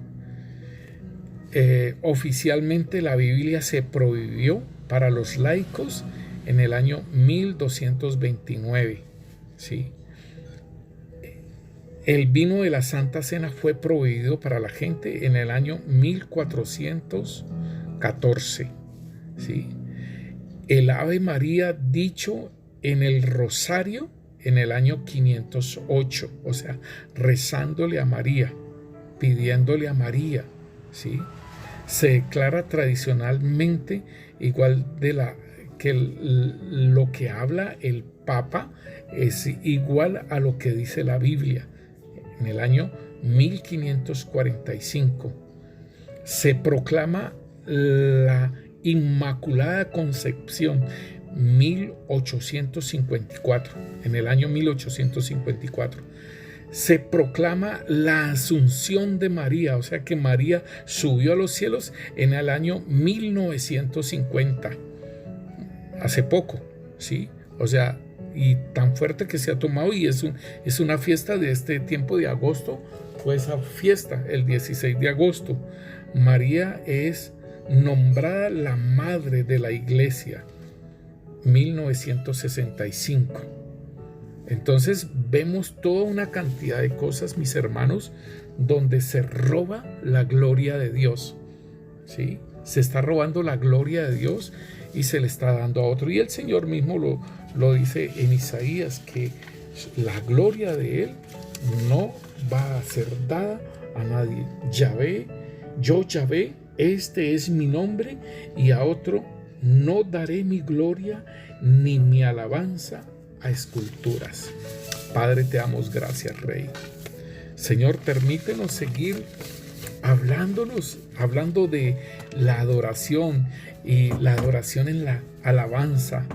Oficialmente la Biblia se prohibió para los laicos en el año 1229, ¿sí? El vino de la Santa Cena fue prohibido para la gente en el año 1414, ¿sí? El Ave María dicho en el rosario en el año 508, o sea, rezándole a María, pidiéndole a María, ¿sí? Se declara tradicionalmente igual que lo que habla el Papa es igual a lo que dice la Biblia. En el año 1545 se proclama la Inmaculada Concepción, 1854. En el año 1854 se proclama la Asunción de María, o sea que María subió a los cielos en el año 1950, hace poco, ¿sí? O sea, y tan fuerte que se ha tomado, y es una fiesta de este tiempo de agosto, fue esa fiesta el 16 de agosto. María es nombrada la madre de la iglesia, 1965. Entonces vemos toda una cantidad de cosas, mis hermanos, donde se roba la gloria de Dios, ¿sí? Se está robando la gloria de Dios y se le está dando a otro. Y el Señor mismo lo dice en Isaías, que la gloria de Él no va a ser dada a nadie. Yahvé, yo Yahvé, este es mi nombre, y a otro no daré mi gloria ni mi alabanza a esculturas. Padre, te damos gracias, Rey. Señor, permítenos seguir hablando de la adoración, y la adoración en la alabanza,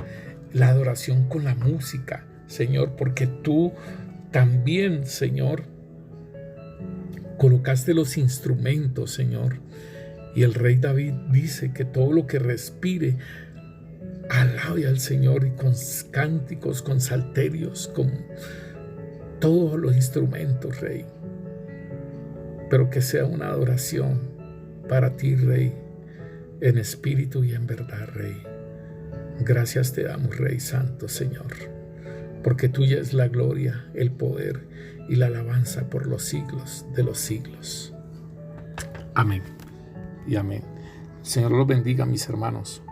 la adoración con la música, Señor, porque tú también, Señor, colocaste los instrumentos, Señor, y el rey David dice que todo lo que respire alabe al Señor, y con cánticos, con salterios, con todos los instrumentos, Rey, pero que sea una adoración para ti, Rey, en espíritu y en verdad, Rey. Gracias te damos, Rey Santo, Señor, porque tuya es la gloria, el poder y la alabanza por los siglos de los siglos. Amén y amén. Señor los bendiga, mis hermanos.